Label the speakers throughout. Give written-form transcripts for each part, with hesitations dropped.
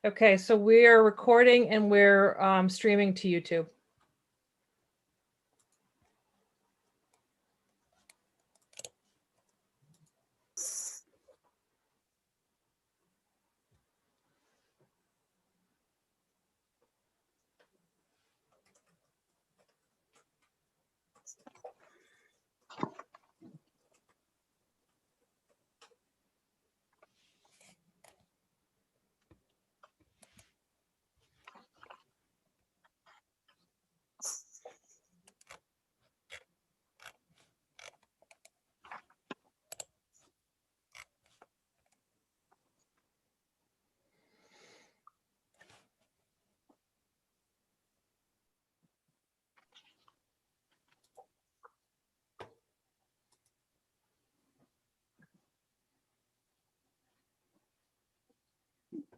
Speaker 1: Okay, so we are recording and we're streaming to YouTube.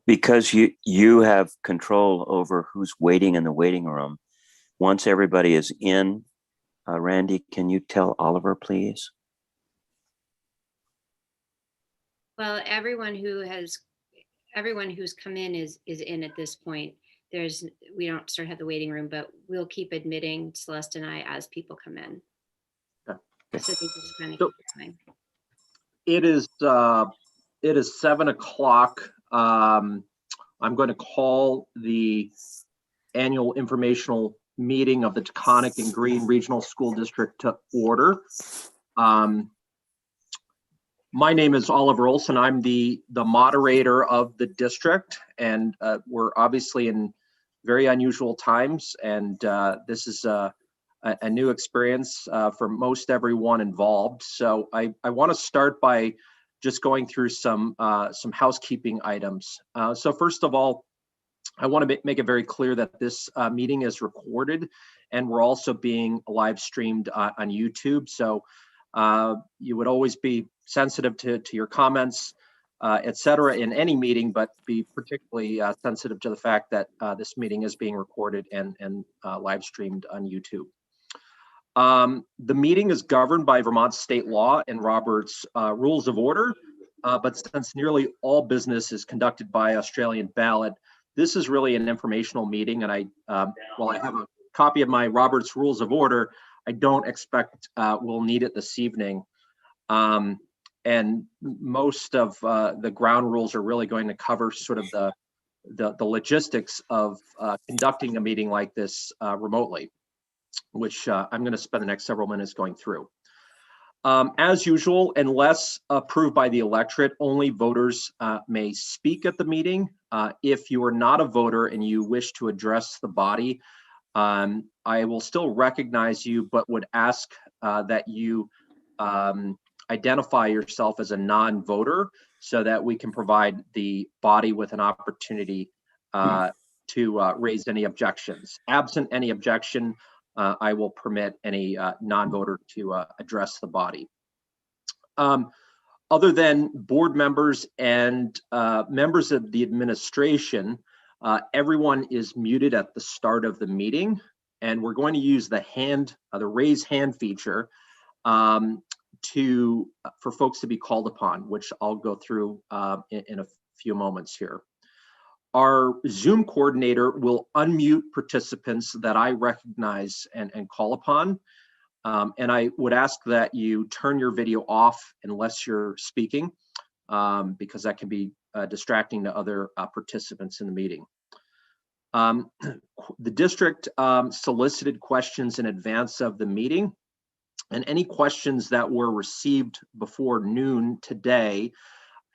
Speaker 2: Because you have control over who's waiting in the waiting room. Once everybody is in, Randy, can you tell Oliver, please?
Speaker 3: Well, everyone who's come in is in at this point. We don't start have the waiting room, but we'll keep admitting Celeste and I as people come in.
Speaker 4: Okay.
Speaker 3: So they just kind of
Speaker 4: So,
Speaker 3: keep going.
Speaker 4: It is 7 o'clock. I'm going to call the annual informational meeting of the Taconic and Green Regional School District to order. My name is Oliver Olson. I'm the moderator of the district, and we're obviously in very unusual times, and this is a new experience for most everyone involved. So I want to start by just going through some housekeeping items. So first of all, I want to make it very clear that this meeting is recorded, and we're also being live streamed on YouTube. So you would always be sensitive to your comments, et cetera, in any meeting, but be particularly sensitive to the fact that this meeting is being recorded and live streamed on YouTube. The meeting is governed by Vermont state law and Robert's Rules of Order, but since nearly all business is conducted by Australian ballot, this is really an informational meeting, and while I have a copy of my Robert's Rules of Order, I don't expect we'll need it this evening. And most of the ground rules are really going to cover sort of the logistics of conducting a meeting like this remotely, which I'm going to spend the next several minutes going through. As usual, unless approved by the electorate, only voters may speak at the meeting. If you are not a voter and you wish to address the body, I will still recognize you, but would ask that you identify yourself as a non-voter so that we can provide the body with an opportunity to raise any objections. Absent any objection, I will permit any non-voter to address the body. Other than board members and members of the administration, everyone is muted at the start of the meeting, and we're going to use the raise hand feature for folks to be called upon, which I'll go through in a few moments here. Our Zoom coordinator will unmute participants that I recognize and call upon. And I would ask that you turn your video off unless you're speaking, because that can be distracting to other participants in the meeting. The district solicited questions in advance of the meeting, and any questions that were received before noon today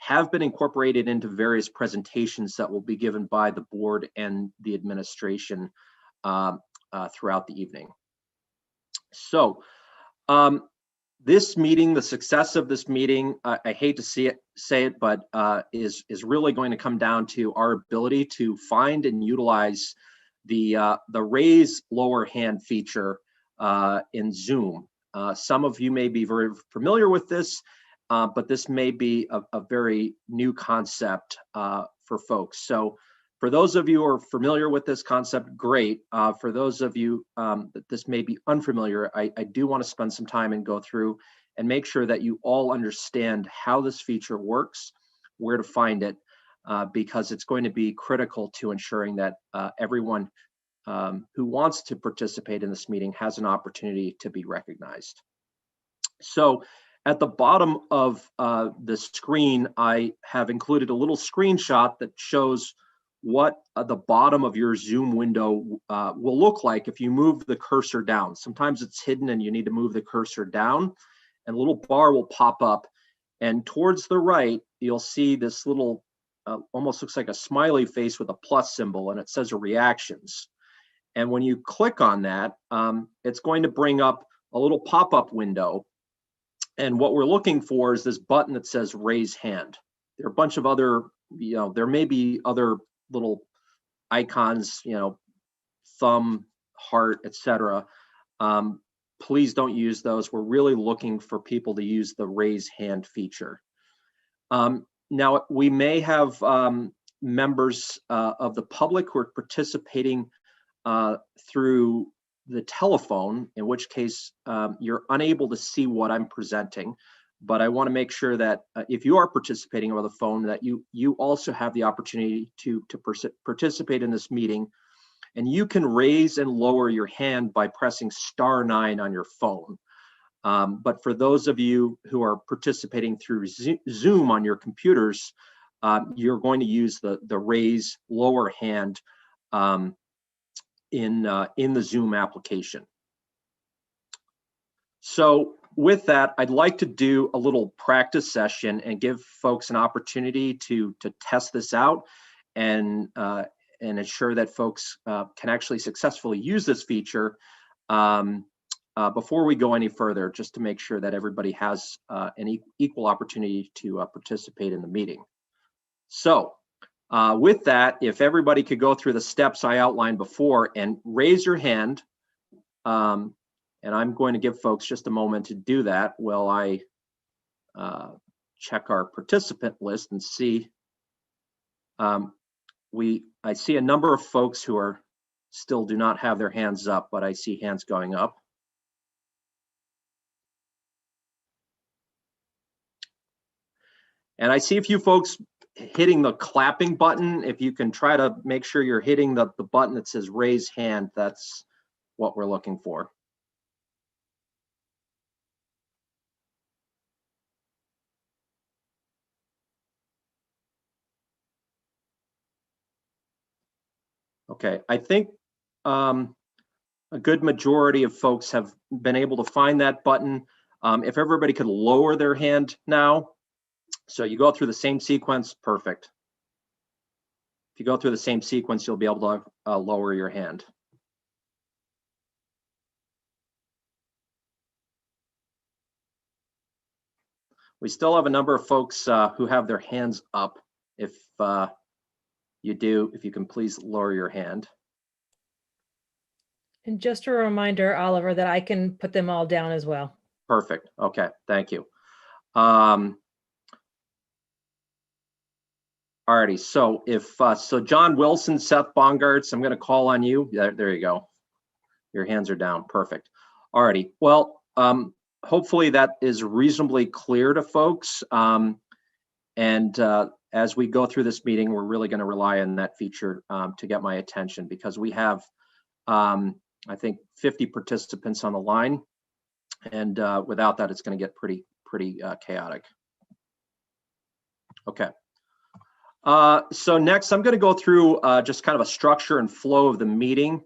Speaker 4: have been incorporated into various presentations that will be given by the board and the administration throughout the evening. So this meeting, the success of this meeting, I hate to say it, but is really going to come down to our ability to find and utilize the raise lower hand feature in Zoom. Some of you may be very familiar with this. but this may be a very new concept for folks. So for those of you who are familiar with this concept, great. For those of you that this may be unfamiliar, I do want to spend some time and go through and make sure that you all understand how this feature works, where to find it, because it's going to be critical to ensuring that everyone who wants to participate in this meeting has an opportunity to be recognized. So at the bottom of the screen, I have included a little screenshot that shows what the bottom of your Zoom window will look like if you move the cursor down. Sometimes it's hidden and you need to move the cursor down, and a little bar will pop up. And towards the right, you'll see this little, almost looks like a smiley face with a plus symbol, and it says reactions. And when you click on that, it's going to bring up a little pop-up window. And what we're looking for is this button that says raise hand. There are a bunch of other, there may be other little icons, thumb, heart, etc. Please don't use those. We're really looking for people to use the raise hand feature. Now, we may have members of the public who are participating through the telephone, in which case you're unable to see what I'm presenting. But I want to make sure that if you are participating over the phone, that you also have the opportunity to participate in this meeting. And you can raise and lower your hand by pressing *9 on your phone. But for those of you who are participating through Zoom on your computers, you're going to use the raise lower hand in the Zoom application. So with that, I'd like to do a little practice session and give folks an opportunity to test this out and ensure that folks can actually successfully use this feature before we go any further, just to make sure that everybody has an equal opportunity to participate in the meeting. So with that, if everybody could go through the steps I outlined before and raise your hand, and I'm going to give folks just a moment to do that while I check our participant list and see. I see a number of folks who are still do not have their hands up, but I see hands going up. And I see a few folks hitting the clapping button. If you can try to make sure you're hitting the button that says raise hand, that's what we're looking for. Okay, I think a good majority of folks have been able to find that button. If everybody could lower their hand now. So you go through the same sequence, perfect. If you go through the same sequence, you'll be able to lower your hand. We still have a number of folks who have their hands up. If you do, if you can please lower your hand.
Speaker 1: And just a reminder, Oliver, that I can put them all down as well.
Speaker 4: Perfect. Okay, thank you. Alrighty, so if so John Wilson, Seth Bongartz, I'm going to call on you. There you go. Your hands are down. Perfect. Alrighty. Well, hopefully that is reasonably clear to folks. And as we go through this meeting, we're really going to rely on that feature to get my attention, because we have, I think, 50 participants on the line. And without that, it's going to get pretty chaotic. Okay. So next, I'm going to go through just kind of a structure and flow of the meeting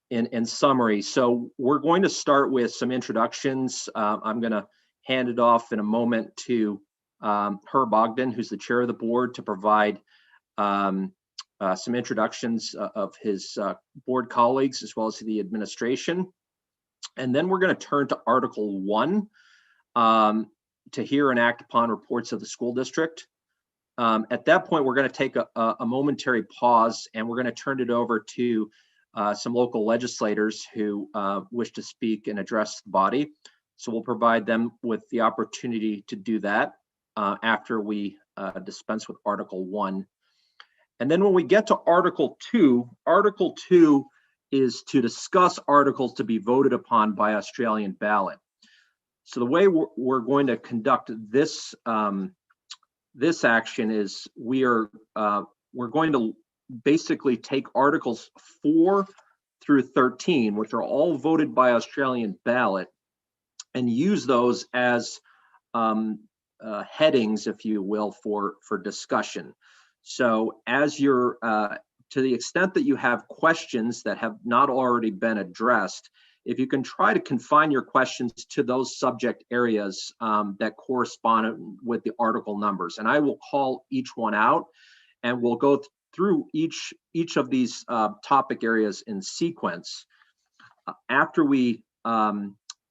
Speaker 4: in summary. So we're going to start with some introductions. I'm going to hand it off in a moment to Herb Ogden, who's the chair of the board, to provide some introductions of his board colleagues as well as the administration. And then we're going to turn to Article 1 to hear and act upon reports of the school district. At that point, we're going to take a momentary pause, and we're going to turn it over to some local legislators who wish to speak and address the body. So we'll provide them with the opportunity to do that after we dispense with Article 1. And then when we get to Article 2 is to discuss articles to be voted upon by Australian ballot. So the way we're going to conduct this this action is we're going to basically take Articles 4 through 13, which are all voted by Australian ballot, and use those as headings, if you will, for discussion. So as you're, to the extent that you have questions that have not already been addressed, if you can try to confine your questions to those subject areas that correspond with the article numbers. And I will call each one out, and we'll go through each of these topic areas in sequence. After we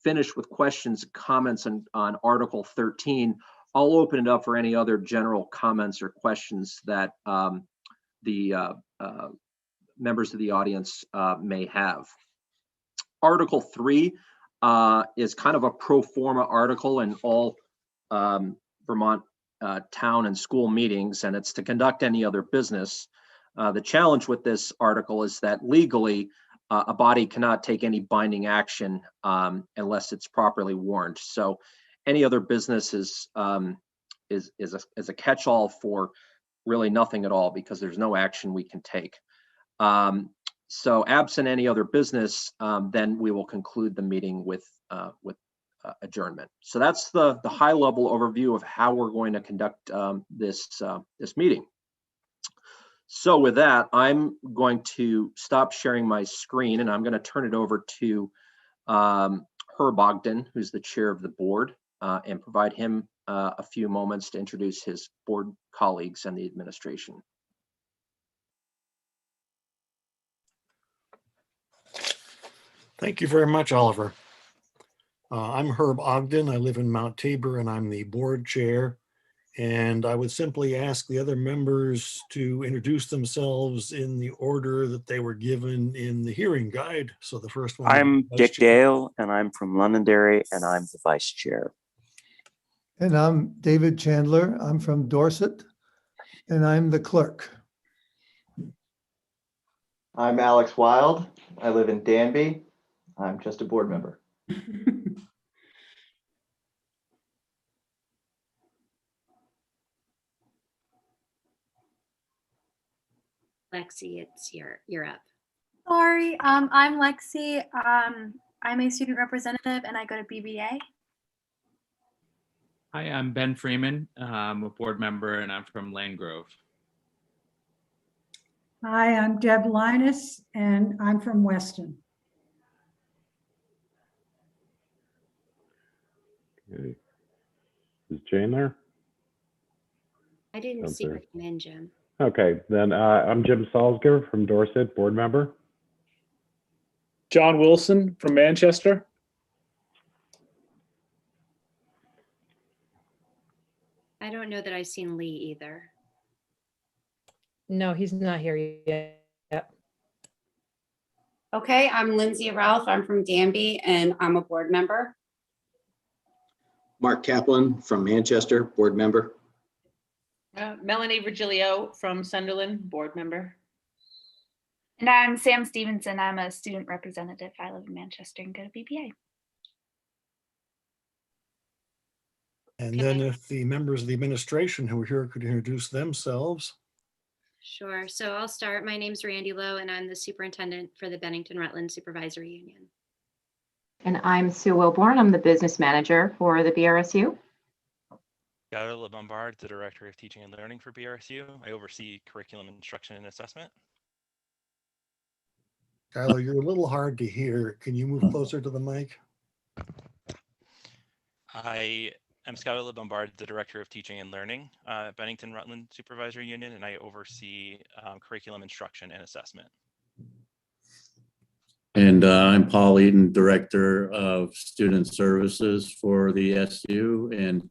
Speaker 4: finish with questions and comments on Article 13, I'll open it up for any other general comments or questions that the members of the audience may have. Article 3 is kind of a pro forma article in all Vermont town and school meetings, and it's to conduct any other business. The challenge with this article is that legally a body cannot take any binding action unless it's properly warned. So any other business is a catch-all for really nothing at all, because there's no action we can take. So absent any other business, then we will conclude the meeting with adjournment. So that's the high-level overview of how we're going to conduct this meeting. So with that, I'm going to stop sharing my screen, and I'm going to turn it over to Herb Ogden, who's the chair of the board, and provide him a few moments to introduce his board colleagues and the administration.
Speaker 5: Thank you very much, Oliver. I'm Herb Ogden. I live in Mount Tabor, and I'm the board chair. And I would simply ask the other members to introduce themselves in the order that they were given in the hearing guide. So the first one.
Speaker 2: I'm
Speaker 5: Vice
Speaker 2: Dick
Speaker 5: Chair.
Speaker 2: Dale, and I'm from Londonderry, and I'm the vice chair.
Speaker 6: And I'm David Chandler. I'm from Dorset, and I'm the clerk.
Speaker 7: I'm Alex Wild. I live in Danby. I'm just a board member.
Speaker 3: Lexi, you're up.
Speaker 8: Sorry, I'm Lexi. I'm a student representative and I go to BBA.
Speaker 9: Hi, I'm Ben Freeman. I'm a board member and I'm from Lane Grove.
Speaker 10: Hi, I'm Deb Linus and I'm from Weston.
Speaker 11: Okay. Is Jane there?
Speaker 3: I didn't see her come in, Jim.
Speaker 11: Okay, then I'm Jim Salzger from Dorset, board member.
Speaker 12: John Wilson from Manchester.
Speaker 3: I don't know that I've seen Lee either.
Speaker 1: No, he's not here yet.
Speaker 13: Okay, I'm Lindsay Ralph. I'm from Danby and I'm a board member.
Speaker 14: Mark Kaplan from Manchester, board member.
Speaker 15: Melanie Virgilio from Sunderland, board member.
Speaker 8: And I'm Sam Stevenson. I'm a student representative. I live in Manchester and go to BBA.
Speaker 5: And then if the members of the administration who are here could introduce themselves.
Speaker 3: Sure. So I'll start. My name's Randy Lowe, and I'm the superintendent for the Bennington-Rutland Supervisory Union.
Speaker 16: And I'm Sue Wilborn. I'm the business manager for the BRSU.
Speaker 17: Skylar LeBombard, the Director of Teaching and Learning for BRSU. I oversee curriculum instruction and assessment.
Speaker 5: Skylar, you're a little hard to hear. Can you move closer to the mic?
Speaker 17: I am Skylar LeBombard, the Director of Teaching and Learning at Bennington-Rutland Supervisory Union, and I oversee curriculum instruction and assessment.
Speaker 18: And I'm Paul Eaton, Director of Student Services for the SU, and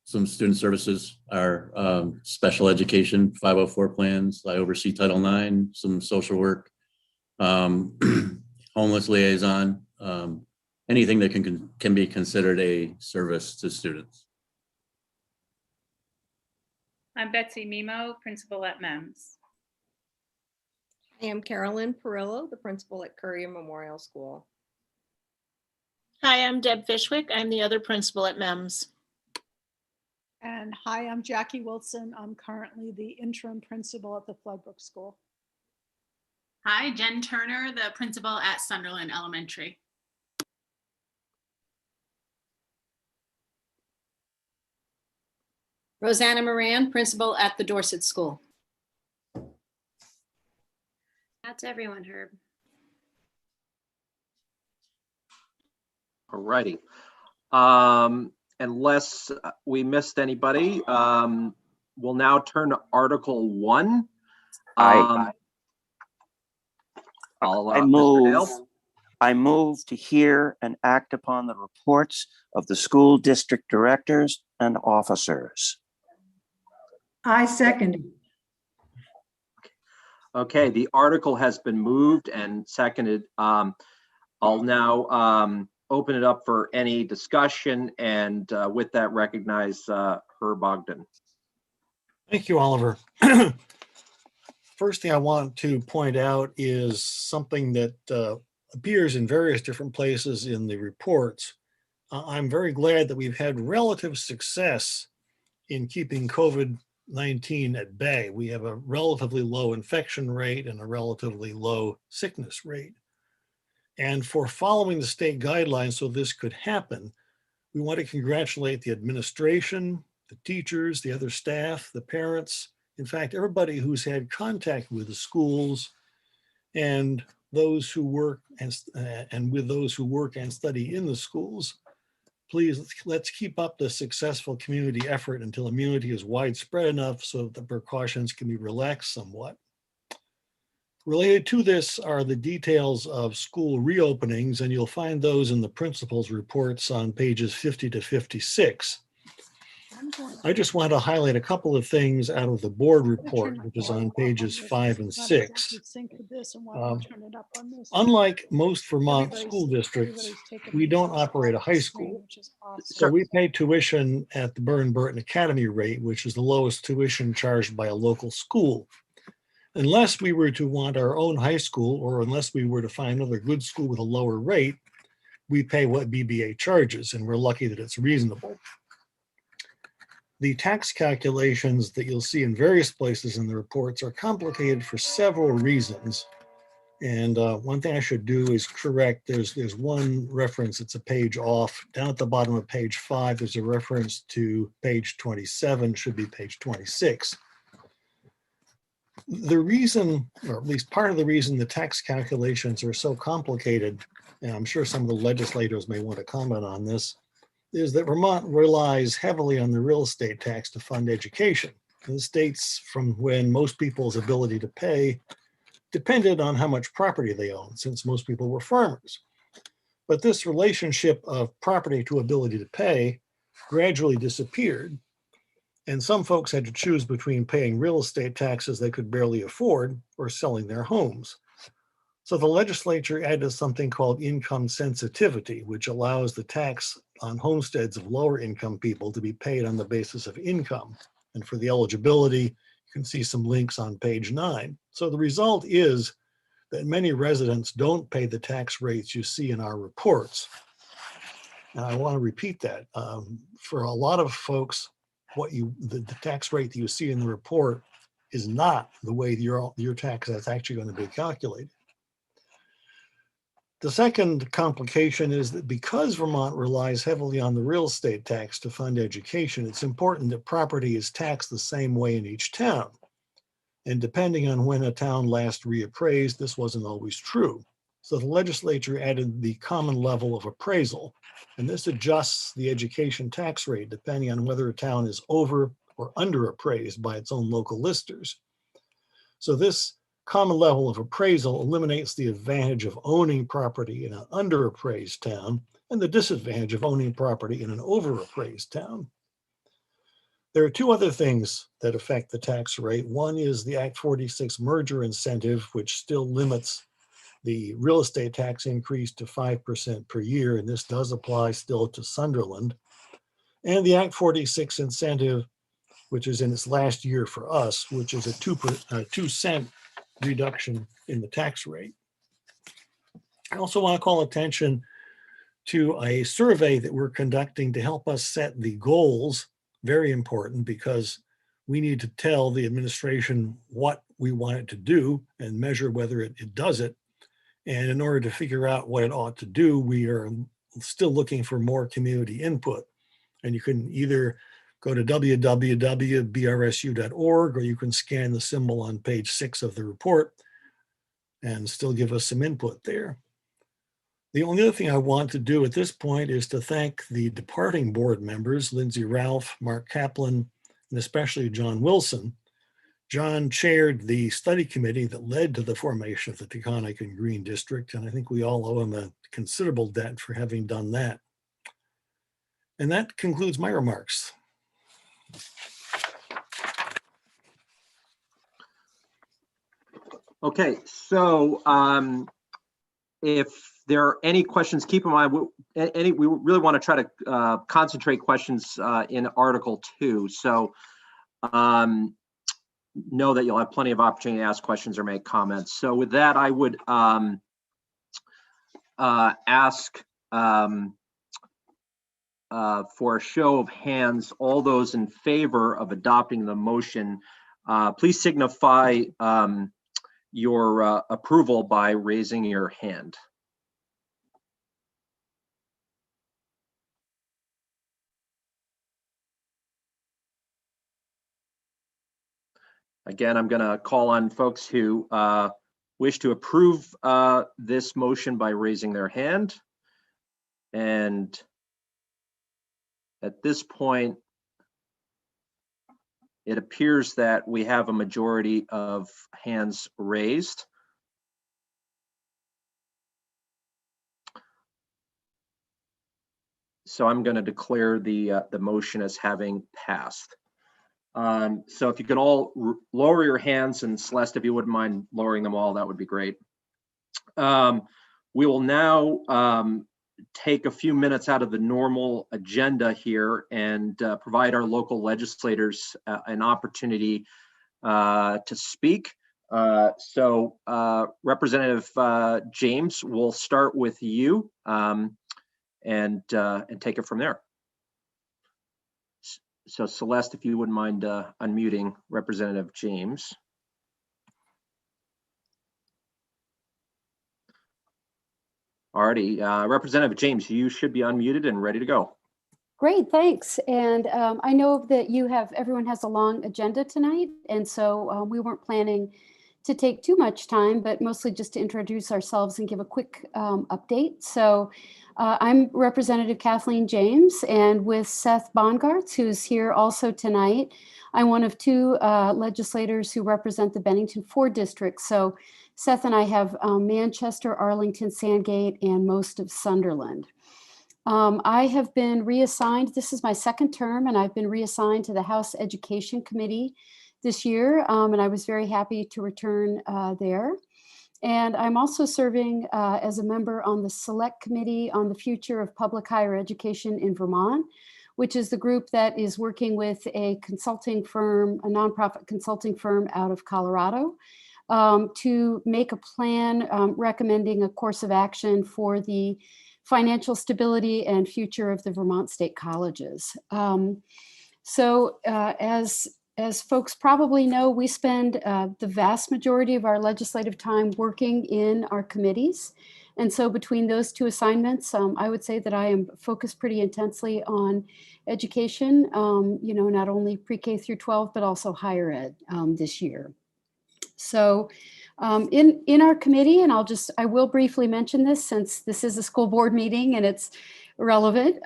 Speaker 18: some student services are special education, 504 plans. I oversee Title IX, some social work, homeless liaison, anything that can be considered a service to students.
Speaker 19: I'm Betsy Mimo, principal at MEMS.
Speaker 20: I am Carolyn Perillo, the principal at Courier Memorial School.
Speaker 21: Hi, I'm Deb Fishwick. I'm the other principal at MEMS.
Speaker 22: And hi, I'm Jackie Wilson. I'm currently the interim principal at the Floodbrook School.
Speaker 23: Hi, Jen Turner, the principal at Sunderland Elementary.
Speaker 24: Rosanna Moran, principal at the Dorset School.
Speaker 3: That's everyone, Herb.
Speaker 4: All righty. Unless we missed anybody, we'll now turn to Article 1.
Speaker 2: I
Speaker 4: Mr.
Speaker 2: I move to hear and act upon the reports of the school district directors and officers.
Speaker 10: I second.
Speaker 4: Okay, the article has been moved and seconded. I'll now open it up for any discussion, and with that recognize Herb Ogden.
Speaker 5: Thank you, Oliver. First thing I want to point out is something that appears in various different places in the reports. I'm very glad that we've had relative success in keeping COVID-19 at bay. We have a relatively low infection rate and a relatively low sickness rate. And for following the state guidelines so this could happen, we want to congratulate the administration, the teachers, the other staff, the parents, in fact, everybody who's had contact with the schools and those who work and with those who work and study in the schools. Please, let's keep up the successful community effort until immunity is widespread enough so that the precautions can be relaxed somewhat. Related to this are the details of school reopenings, and you'll find those in the principal's reports on pages 50 to 56. I just want to highlight a couple of things out of the board report, which is on pages 5 and 6. Unlike most Vermont school districts, we don't operate a high school. So we pay tuition at the Burn Burton Academy rate, which is the lowest tuition charged by a local school. Unless we were to want our own high school, or unless we were to find another good school with a lower rate, we pay what BBA charges, and we're lucky that it's reasonable. The tax calculations that you'll see in various places in the reports are complicated for several reasons. And one thing I should do is correct, there's one reference, it's a page off. Down at the bottom of page 5, there's a reference to page 27, should be page 26. The reason, or at least part of the reason the tax calculations are so complicated, and I'm sure some of the legislators may want to comment on this, is that Vermont relies heavily on the real estate tax to fund education. And this dates from when most people's ability to pay depended on how much property they owned, since most people were farmers. But this relationship of property to ability to pay gradually disappeared. And some folks had to choose between paying real estate taxes they could barely afford or selling their homes. So the legislature added something called income sensitivity, which allows the tax on homesteads of lower income people to be paid on the basis of income. And for the eligibility, you can see some links on page 9. So the result is that many residents don't pay the tax rates you see in our reports. And I want to repeat that. For a lot of folks, the tax rate that you see in the report is not the way your tax is actually going to be calculated. The second complication is that because Vermont relies heavily on the real estate tax to fund education, it's important that property is taxed the same way in each town. And depending on when a town last reappraised, this wasn't always true. So the legislature added the common level of appraisal, and this adjusts the education tax rate depending on whether a town is over or under appraised by its own local listers. So this common level of appraisal eliminates the advantage of owning property in an underappraised town and the disadvantage of owning property in an overappraised town. There are two other things that affect the tax rate. One is the Act 46 merger incentive, which still limits the real estate tax increase to 5% per year, and this does apply still to Sunderland, and the Act 46 incentive, which is in its last year for us, which is a 2-cent reduction in the tax rate. I also want to call attention to a survey that we're conducting to help us set the goals. Very important, because we need to tell the administration what we want it to do and measure whether it does it. And in order to figure out what it ought to do, we are still looking for more community input. And you can either go to www.brsu.org, or you can scan the symbol on page 6 of the report and still give us some input there. The only other thing I want to do at this point is to thank the departing board members, Lindsay Ralph, Mark Kaplan, and especially John Wilson. John chaired the study committee that led to the formation of the Taconic and Green District, and I think we all owe him a considerable debt for having done that. And that concludes my remarks.
Speaker 4: Okay, so if there are any questions, keep in mind, we really want to try to concentrate questions in Article 2. So know that you'll have plenty of opportunity to ask questions or make comments. So with that, I would ask for a show of hands, all those in favor of adopting the motion, please signify your approval by raising your hand. Again, I'm going to call on folks who wish to approve this motion by raising their hand. And at this point, it appears that we have a majority of hands raised. So I'm going to declare the motion as having passed. So if you could all lower your hands, and Celeste, if you wouldn't mind lowering them all, that would be great. We will now take a few minutes out of the normal agenda here and provide our local legislators an opportunity to speak. So Representative James, we'll start with you and take it from there. So Celeste, if you wouldn't mind unmuting Representative James. Alrighty, Representative James, you should be unmuted and ready to go.
Speaker 6: Great, thanks. And I know that everyone has a long agenda tonight, and so we weren't planning to take too much time, but mostly just to introduce ourselves and give a quick update. So I'm Representative Kathleen James, and with Seth Bongartz, who's here also tonight, I'm one of 2 legislators who represent the Bennington 4 district. So Seth and I have Manchester, Arlington, Sandgate, and most of Sunderland. I have been reassigned, this is my 2nd term, and I've been reassigned to the House Education Committee this year, and I was very happy to return there. And I'm also serving as a member on the Select Committee on the Future of Public Higher Education in Vermont, which is the group that is working with a consulting firm, a nonprofit consulting firm out of Colorado, to make a plan recommending a course of action for the financial stability and future of the Vermont State Colleges. As folks probably know, we spend the vast majority of our legislative time working in our committees. And so between those 2 assignments, I would say that I am focused pretty intensely on education, not only pre-K through 12, but also higher ed this year. So in our committee, and I will briefly mention this since this is a school board meeting and it's relevant.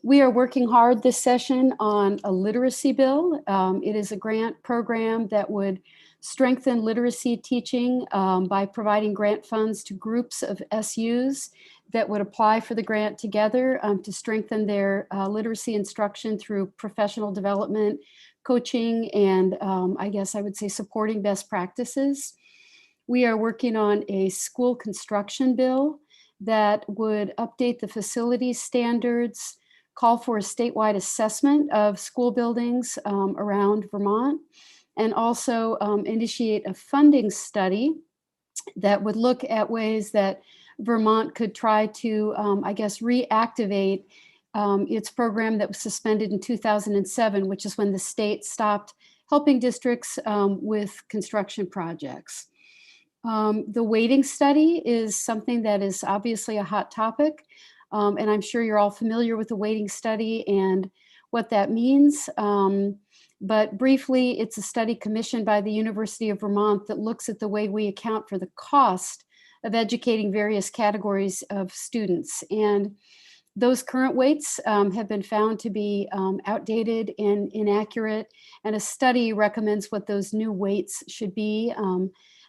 Speaker 6: We are working hard this session on a literacy bill. It is a grant program that would strengthen literacy teaching by providing grant funds to groups of SUs that would apply for the grant together to strengthen their literacy instruction through professional development, coaching, and I guess I would say supporting best practices. we are working on a school construction bill that would update the facilities standards, call for a statewide assessment of school buildings around Vermont, and also initiate a funding study that would look at ways that Vermont could try to, I guess, reactivate its program that was suspended in 2007, which is when the state stopped helping districts with construction projects. The weighting study is something that is obviously a hot topic, and I'm sure you're all familiar with the weighting study and what that means. But briefly, it's a study commissioned by the University of Vermont that looks at the way we account for the cost of educating various categories of students. And those current weights have been found to be outdated and inaccurate, and a study recommends what those new weights should be.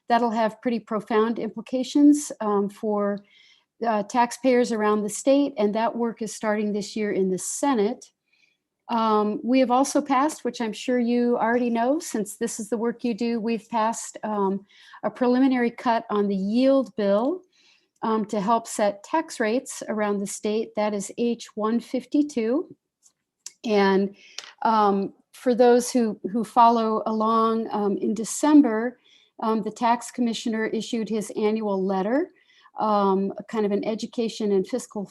Speaker 6: That'll have pretty profound implications for taxpayers around the state, and that work is starting this year in the Senate. We have also passed, which I'm sure you already know, since this is the work you do, we've passed a preliminary cut on the yield bill to help set tax rates around the state. That is H-152. And for those who follow along, in December, the tax commissioner issued his annual letter, kind of an education and fiscal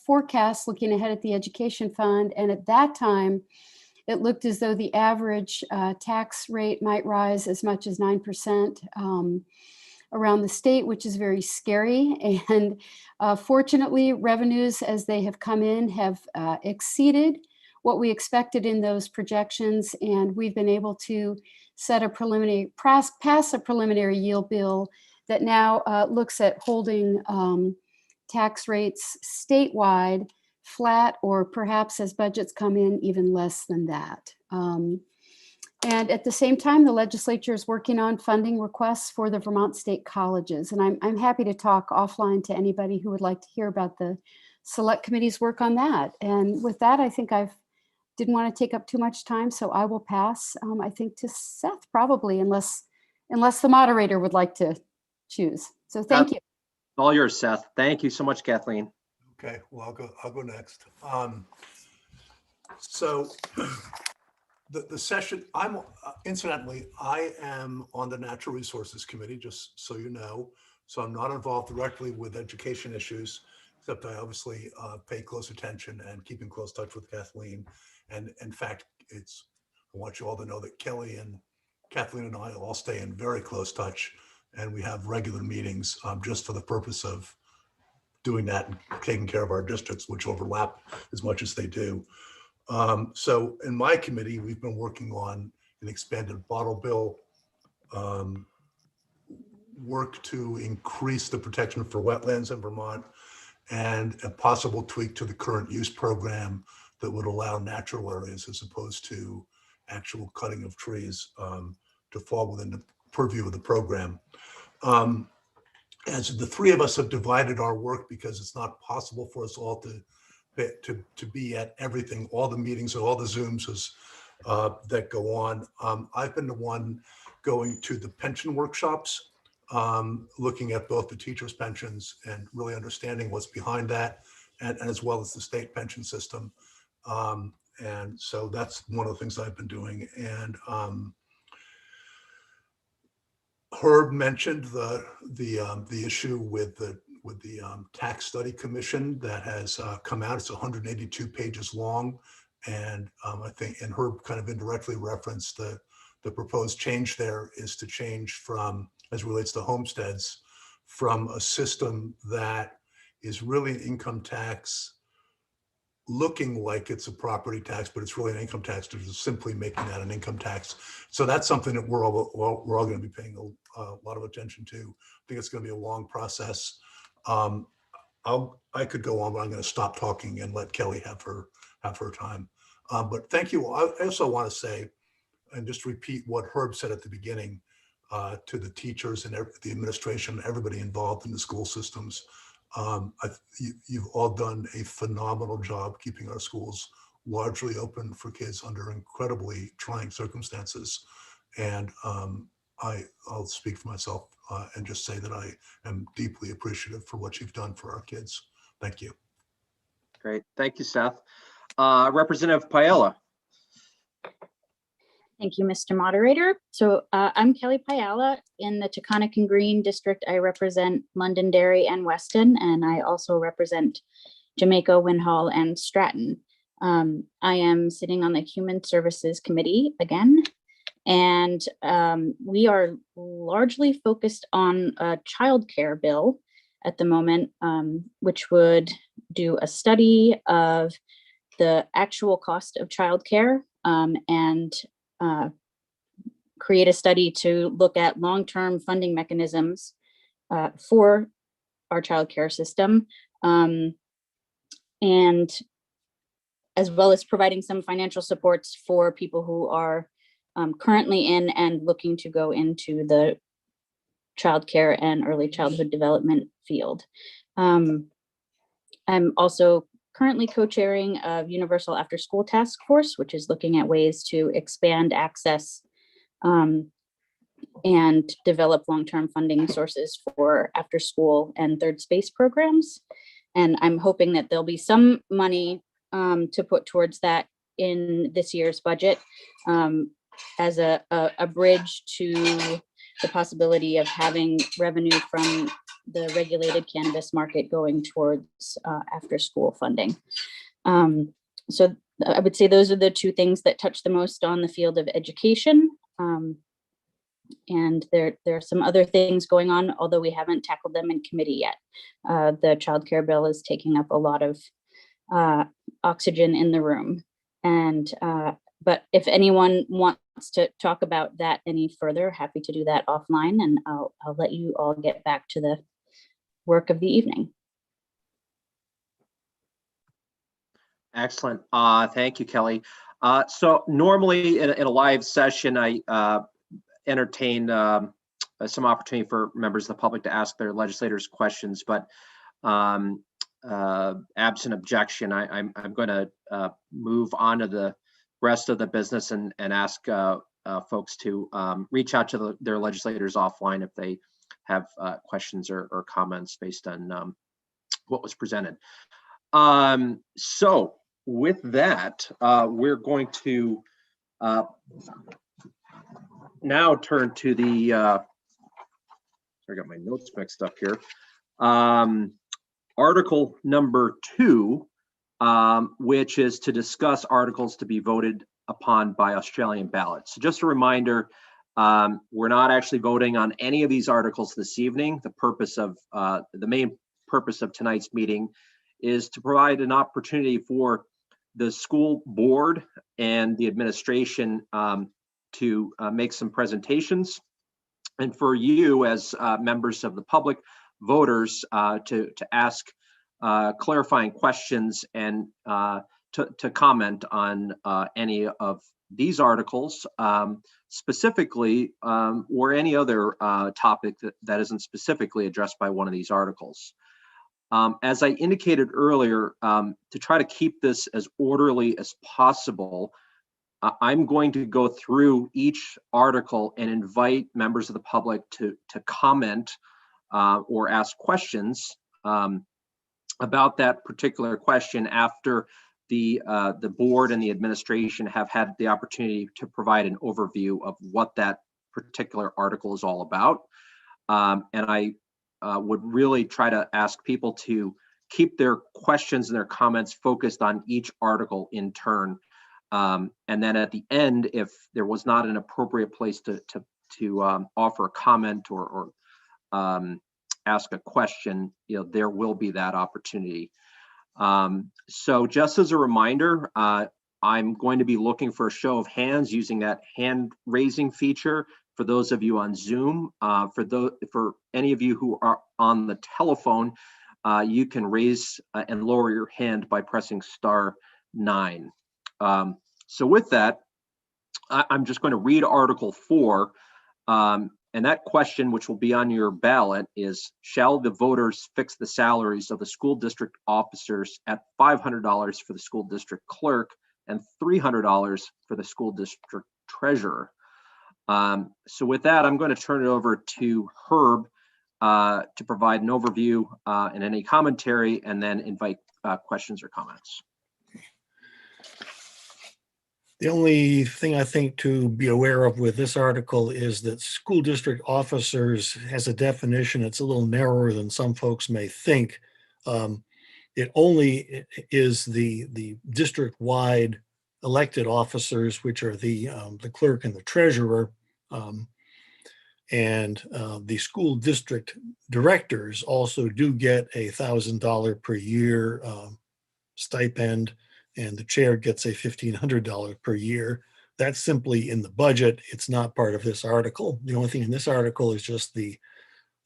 Speaker 6: forecast looking ahead at the education fund. And at that time, it looked as though the average tax rate might rise as much as 9% around the state, which is very scary. And fortunately, revenues as they have come in have exceeded what we expected in those projections. And we've been able to set a preliminary, pass a preliminary yield bill that now looks at holding tax rates statewide flat, or perhaps as budgets come in, even less than that. And at the same time, the legislature is working on funding requests for the Vermont State Colleges. And I'm happy to talk offline to anybody who would like to hear about the select committee's work on that. And with that, I think didn't want to take up too much time, so I will pass, I think, to Seth probably, unless the moderator would like to choose. So thank you.
Speaker 4: All yours, Seth. Thank you so much, Kathleen.
Speaker 7: Okay, well, I'll go next. So the session, incidentally, I am on the Natural Resources Committee, just so you know. So I'm not involved directly with education issues, except I obviously pay close attention and keep in close touch with Kathleen. And in fact, I want you all to know that Kelly and Kathleen and I all stay in very close touch, and we have regular meetings just for the purpose of doing that and taking care of our districts, which overlap as much as they do. So in my committee, we've been working on an expanded bottle bill, work to increase the protection for wetlands in Vermont, and a possible tweak to the current use program that would allow natural areas as opposed to actual cutting of trees to fall within the purview of the program. As the three of us have divided our work because it's not possible for us all to be at everything, all the meetings and all the Zooms that go on. I've been the one going to the pension workshops, looking at both the teachers' pensions and really understanding what's behind that, and as well as the state pension system. And so that's one of the things I've been doing. And Herb mentioned the issue with the tax study commission that has come out. It's 182 pages long, and I think, and Herb kind of indirectly referenced the proposed change there is to change from, as relates to homesteads, from a system that is really an income tax looking like it's a property tax, but it's really an income tax, to just simply making that an income tax. So that's something that we're all going to be paying a lot of attention to. I think it's going to be a long process. I could go on, but I'm going to stop talking and let Kelly have her time. But thank you. I also want to say, and just repeat what Herb said at the beginning, to the teachers and the administration, everybody involved in the school systems. You've all done a phenomenal job keeping our schools largely open for kids under incredibly trying circumstances. And I'll speak for myself and just say that I am deeply appreciative for what you've done for our kids. Thank you.
Speaker 4: Great. Thank you, Seth. Representative Paella.
Speaker 1: Thank you, Mr. Moderator. So I'm Kelly Payala in the Taconic and Green District. I represent Londonderry and Weston, and I also represent Jamaica, Winhall, and Stratton. I am sitting on the Human Services Committee again, and we are largely focused on a childcare bill at the moment, which would do a study of the actual cost of childcare and create a study to look at long-term funding mechanisms for our childcare system, and as well as providing some financial supports for people who are currently in and looking to go into the childcare and early childhood development field. I'm also currently co-chairing a Universal After School Task Force, which is looking at ways to expand access and develop long-term funding sources for after school and third space programs. And I'm hoping that there'll be some money to put towards that in this year's budget as a bridge to the possibility of having revenue from the regulated cannabis market going towards after school funding. So I would say those are the two things that touch the most on the field of education. And there are some other things going on, although we haven't tackled them in committee yet. The childcare bill is taking up a lot of oxygen in the room. And but if anyone wants to talk about that any further, happy to do that offline, and I'll let you all get back to the work of the evening.
Speaker 4: Excellent. Thank you, Kelly. So normally in a live session, I entertain some opportunity for members of the public to ask their legislators questions, but absent objection, I'm going to move on to the rest of the business and ask folks to reach out to their legislators offline if they have questions or comments based on what was presented. So with that, we're going to now turn to the, I got my notes mixed up here. Article number 2, which is to discuss articles to be voted upon by Australian ballot. So just a reminder, we're not actually voting on any of these articles this evening. The main purpose of tonight's meeting is to provide an opportunity for the school board and the administration to make some presentations, and for you as members of the public, voters, to ask clarifying questions and to comment on any of these articles, specifically, or any other topic that isn't specifically addressed by one of these articles. As I indicated earlier, to try to keep this as orderly as possible, I'm going to go through each article and invite members of the public to comment or ask questions about that particular question after the board and the administration have had the opportunity to provide an overview of what that particular article is all about. And I would really try to ask people to keep their questions and their comments focused on each article in turn. And then at the end, if there was not an appropriate place to offer a comment or ask a question, there will be that opportunity. So just as a reminder, I'm going to be looking for a show of hands using that hand raising feature for those of you on Zoom. For any of you who are on the telephone, you can raise and lower your hand by pressing *9. So with that, I'm just going to read Article 4. And that question, which will be on your ballot, is: shall the voters fix the salaries of the school district officers at $500 for the school district clerk and $300 for the school district treasurer? So with that, I'm going to turn it over to Herb to provide an overview and any commentary, and then invite questions or comments.
Speaker 5: The only thing I think to be aware of with this article is that school district officers has a definition. It's a little narrower than some folks may think. It only is the district-wide elected officers, which are the clerk and the treasurer, and the school district directors also do get a $1,000 per year stipend, and the chair gets a $1,500 per year. That's simply in the budget. It's not part of this article. The only thing in this article is just the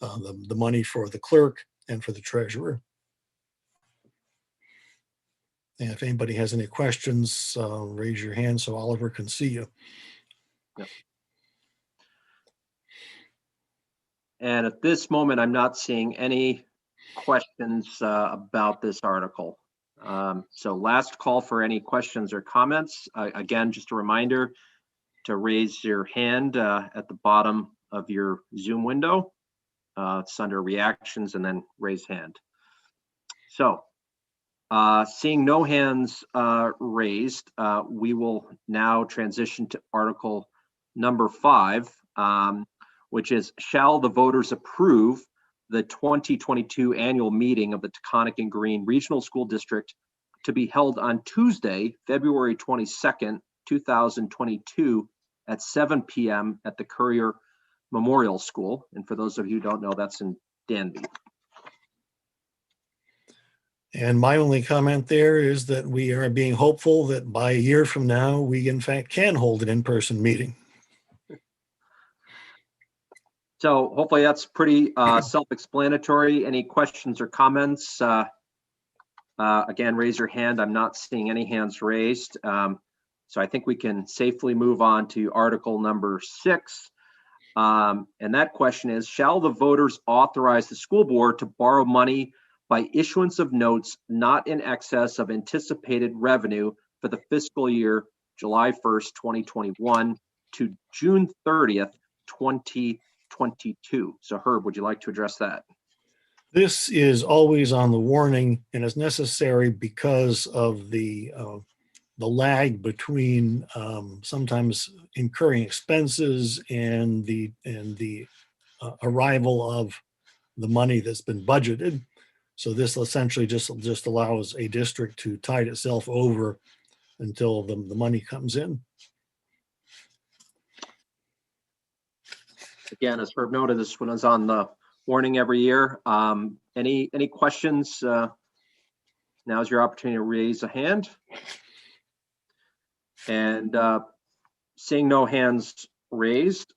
Speaker 5: money for the clerk and for the treasurer. And if anybody has any questions, raise your hand so Oliver can see you.
Speaker 4: Yep. And at this moment, I'm not seeing any questions about this article. So last call for any questions or comments. Again, just a reminder to raise your hand at the bottom of your Zoom window. It's under reactions and then raise hand. So seeing no hands raised, we will now transition to article number 5, which is, shall the voters approve the 2022 annual meeting of the Taconic and Green Regional School District to be held on Tuesday, February 22nd, 2022 at 7 p.m. at the Courier Memorial School. And for those of you who don't know, that's in Danby.
Speaker 5: And my only comment there is that we are being hopeful that by a year from now, we in fact can hold an in-person meeting.
Speaker 4: So hopefully that's pretty self-explanatory. Any questions or comments? Again, raise your hand. I'm not seeing any hands raised. So I think we can safely move on to article number 6. And that question is, shall the voters authorize the school board to borrow money by issuance of notes not in excess of anticipated revenue for the fiscal year July 1st, 2021 to June 30th, 2022? So Herb, would you like to address that?
Speaker 5: This is always on the warning and is necessary because of the lag between sometimes incurring expenses and the arrival of the money that's been budgeted. So this essentially just allows a district to tide itself over until the money comes in.
Speaker 4: Again, as Herb noted, this one is on the warning every year. Any questions? Now's your opportunity to raise a hand. And seeing no hands raised,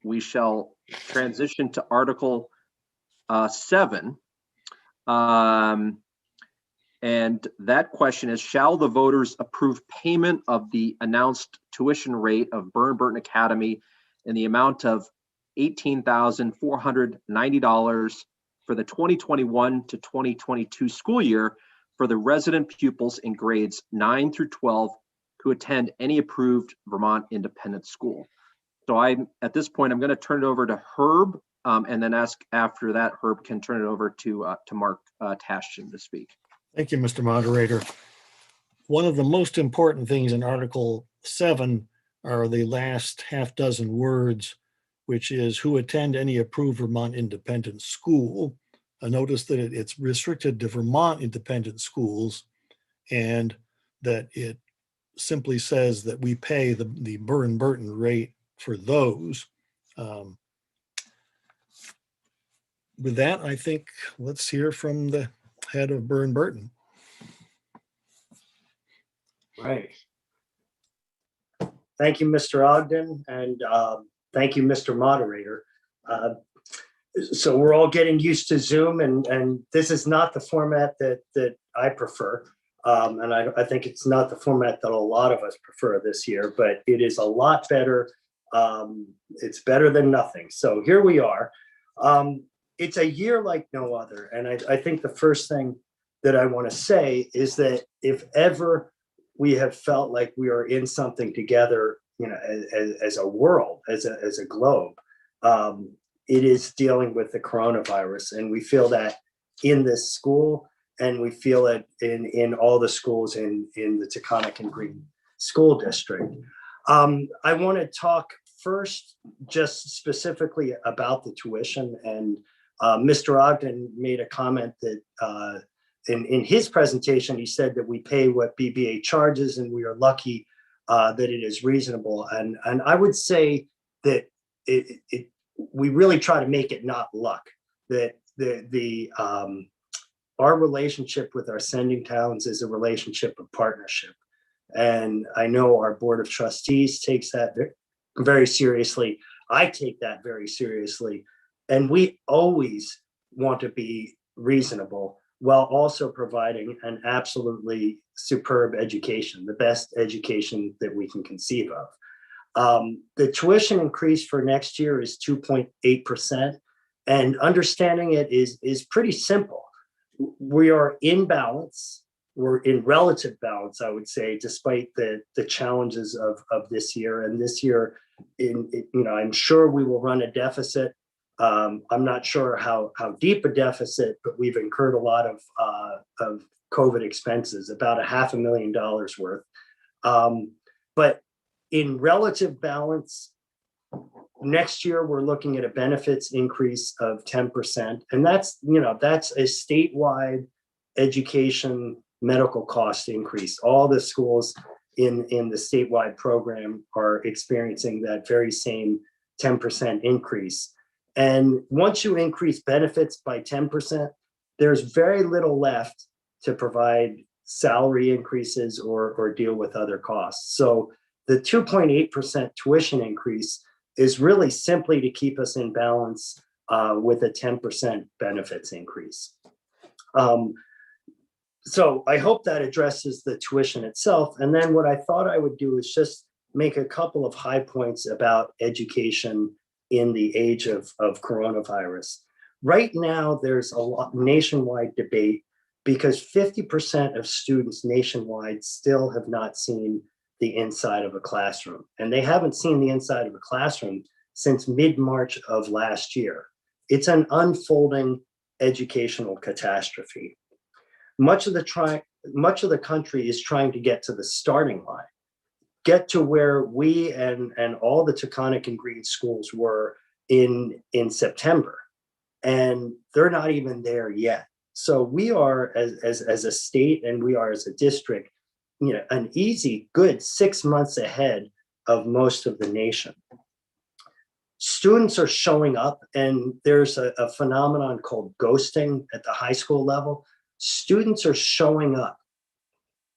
Speaker 4: we shall transition to Article 7. And that question is, shall the voters approve payment of the announced tuition rate of Burton Academy in the amount of $18,490 for the 2021 to 2022 school year for the resident pupils in grades 9 through 12 who attend any approved Vermont independent school? So at this point, I'm going to turn it over to Herb, and then after that, Herb can turn it over to Mark Tashjian to speak.
Speaker 5: Thank you, Mr. Moderator. One of the most important things in Article 7 are the last half dozen words, which is who attend any approved Vermont independent school. Notice that it's restricted to Vermont independent schools, and that it simply says that we pay the Burton rate for those. With that, I think let's hear from the head of Burton.
Speaker 9: Right. Thank you, Mr. Ogden, and thank you, Mr. Moderator. So we're all getting used to Zoom, and this is not the format that I prefer. And I think it's not the format that a lot of us prefer this year, but it is a lot better. It's better than nothing. So here we are. It's a year like no other. And I think the first thing that I want to say is that if ever we have felt like we are in something together, as a world, as a globe, it is dealing with the coronavirus. And we feel that in this school, and we feel it in all the schools in the Taconic and Green School District. I want to talk first just specifically about the tuition. And Mr. Ogden made a comment that in his presentation, he said that we pay what BBA charges and we are lucky that it is reasonable. And I would say that we really try to make it not luck, that our relationship with our sending towns is a relationship of partnership. And I know our Board of Trustees takes that very seriously. I take that very seriously. And we always want to be reasonable while also providing an absolutely superb education, the best education that we can conceive of. The tuition increase for next year is 2.8%, and understanding it is pretty simple. We are in balance. We're in relative balance, I would say, despite the challenges of this year. And this year, I'm sure we will run a deficit. I'm not sure how deep a deficit, but we've incurred a lot of COVID expenses, about $500,000 worth. But in relative balance, next year we're looking at a benefits increase of 10%, and that's a statewide education medical cost increase. All the schools in the statewide program are experiencing that very same 10% increase. And once you increase benefits by 10%, there's very little left to provide salary increases or deal with other costs. So the 2.8% tuition increase is really simply to keep us in balance with a 10% benefits increase. So I hope that addresses the tuition itself. And then what I thought I would do is just make a couple of high points about education in the age of coronavirus. Right now, there's a nationwide debate because 50% of students nationwide still have not seen the inside of a classroom. And they haven't seen the inside of a classroom since mid-March of last year. It's an unfolding educational catastrophe. Much of the country is trying to get to the starting line, get to where we and all the Taconic and Green schools were in September. And they're not even there yet. So we are as a state, and we are as a district, an easy, good 6 months ahead of most of the nation. Students are showing up, and there's a phenomenon called ghosting at the high school level. Students are showing up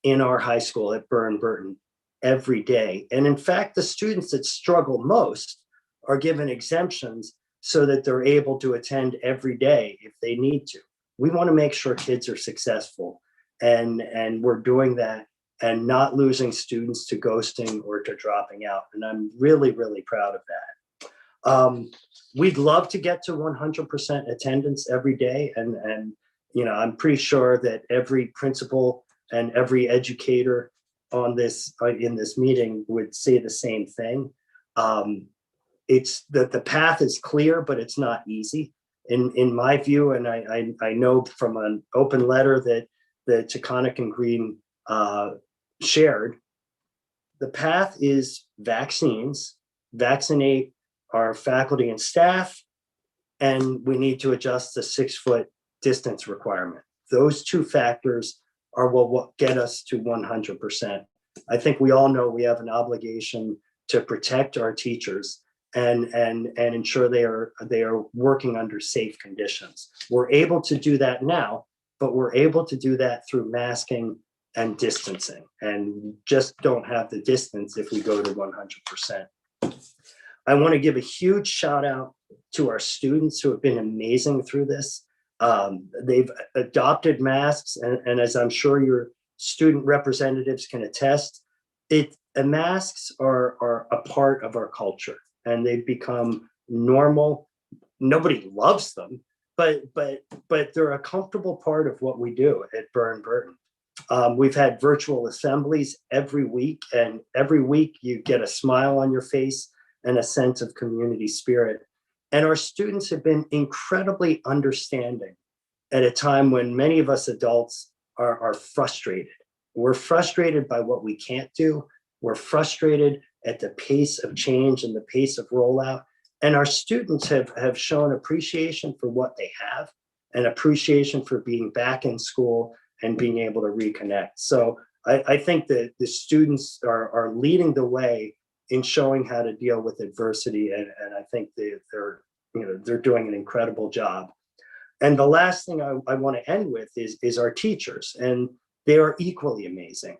Speaker 9: in our high school at Burton every day. And in fact, the students that struggle most are given exemptions so that they're able to attend every day if they need to. We want to make sure kids are successful, and we're doing that and not losing students to ghosting or to dropping out. And I'm really, really proud of that. We'd love to get to 100% attendance every day. And I'm pretty sure that every principal and every educator on this in this meeting would say the same thing. It's that the path is clear, but it's not easy. In my view, and I know from an open letter that the Taconic and Green shared, the path is vaccines, vaccinate our faculty and staff, and we need to adjust the 6-foot distance requirement. Those two factors are what will get us to 100%. I think we all know we have an obligation to protect our teachers and ensure they are working under safe conditions. We're able to do that now, but we're able to do that through masking and distancing, and we just don't have the distance if we go to 100%. I want to give a huge shout out to our students who have been amazing through this. They've adopted masks, and as I'm sure your student representatives can attest, masks are a part of our culture, and they've become normal. Nobody loves them, but they're a comfortable part of what we do at Burton. We've had virtual assemblies every week, and every week you get a smile on your face and a sense of community spirit. And our students have been incredibly understanding at a time when many of us adults are frustrated. We're frustrated by what we can't do. We're frustrated at the pace of change and the pace of rollout. And our students have shown appreciation for what they have and appreciation for being back in school and being able to reconnect. So I think that the students are leading the way in showing how to deal with adversity. And I think they're doing an incredible job. And the last thing I want to end with is our teachers, and they are equally amazing.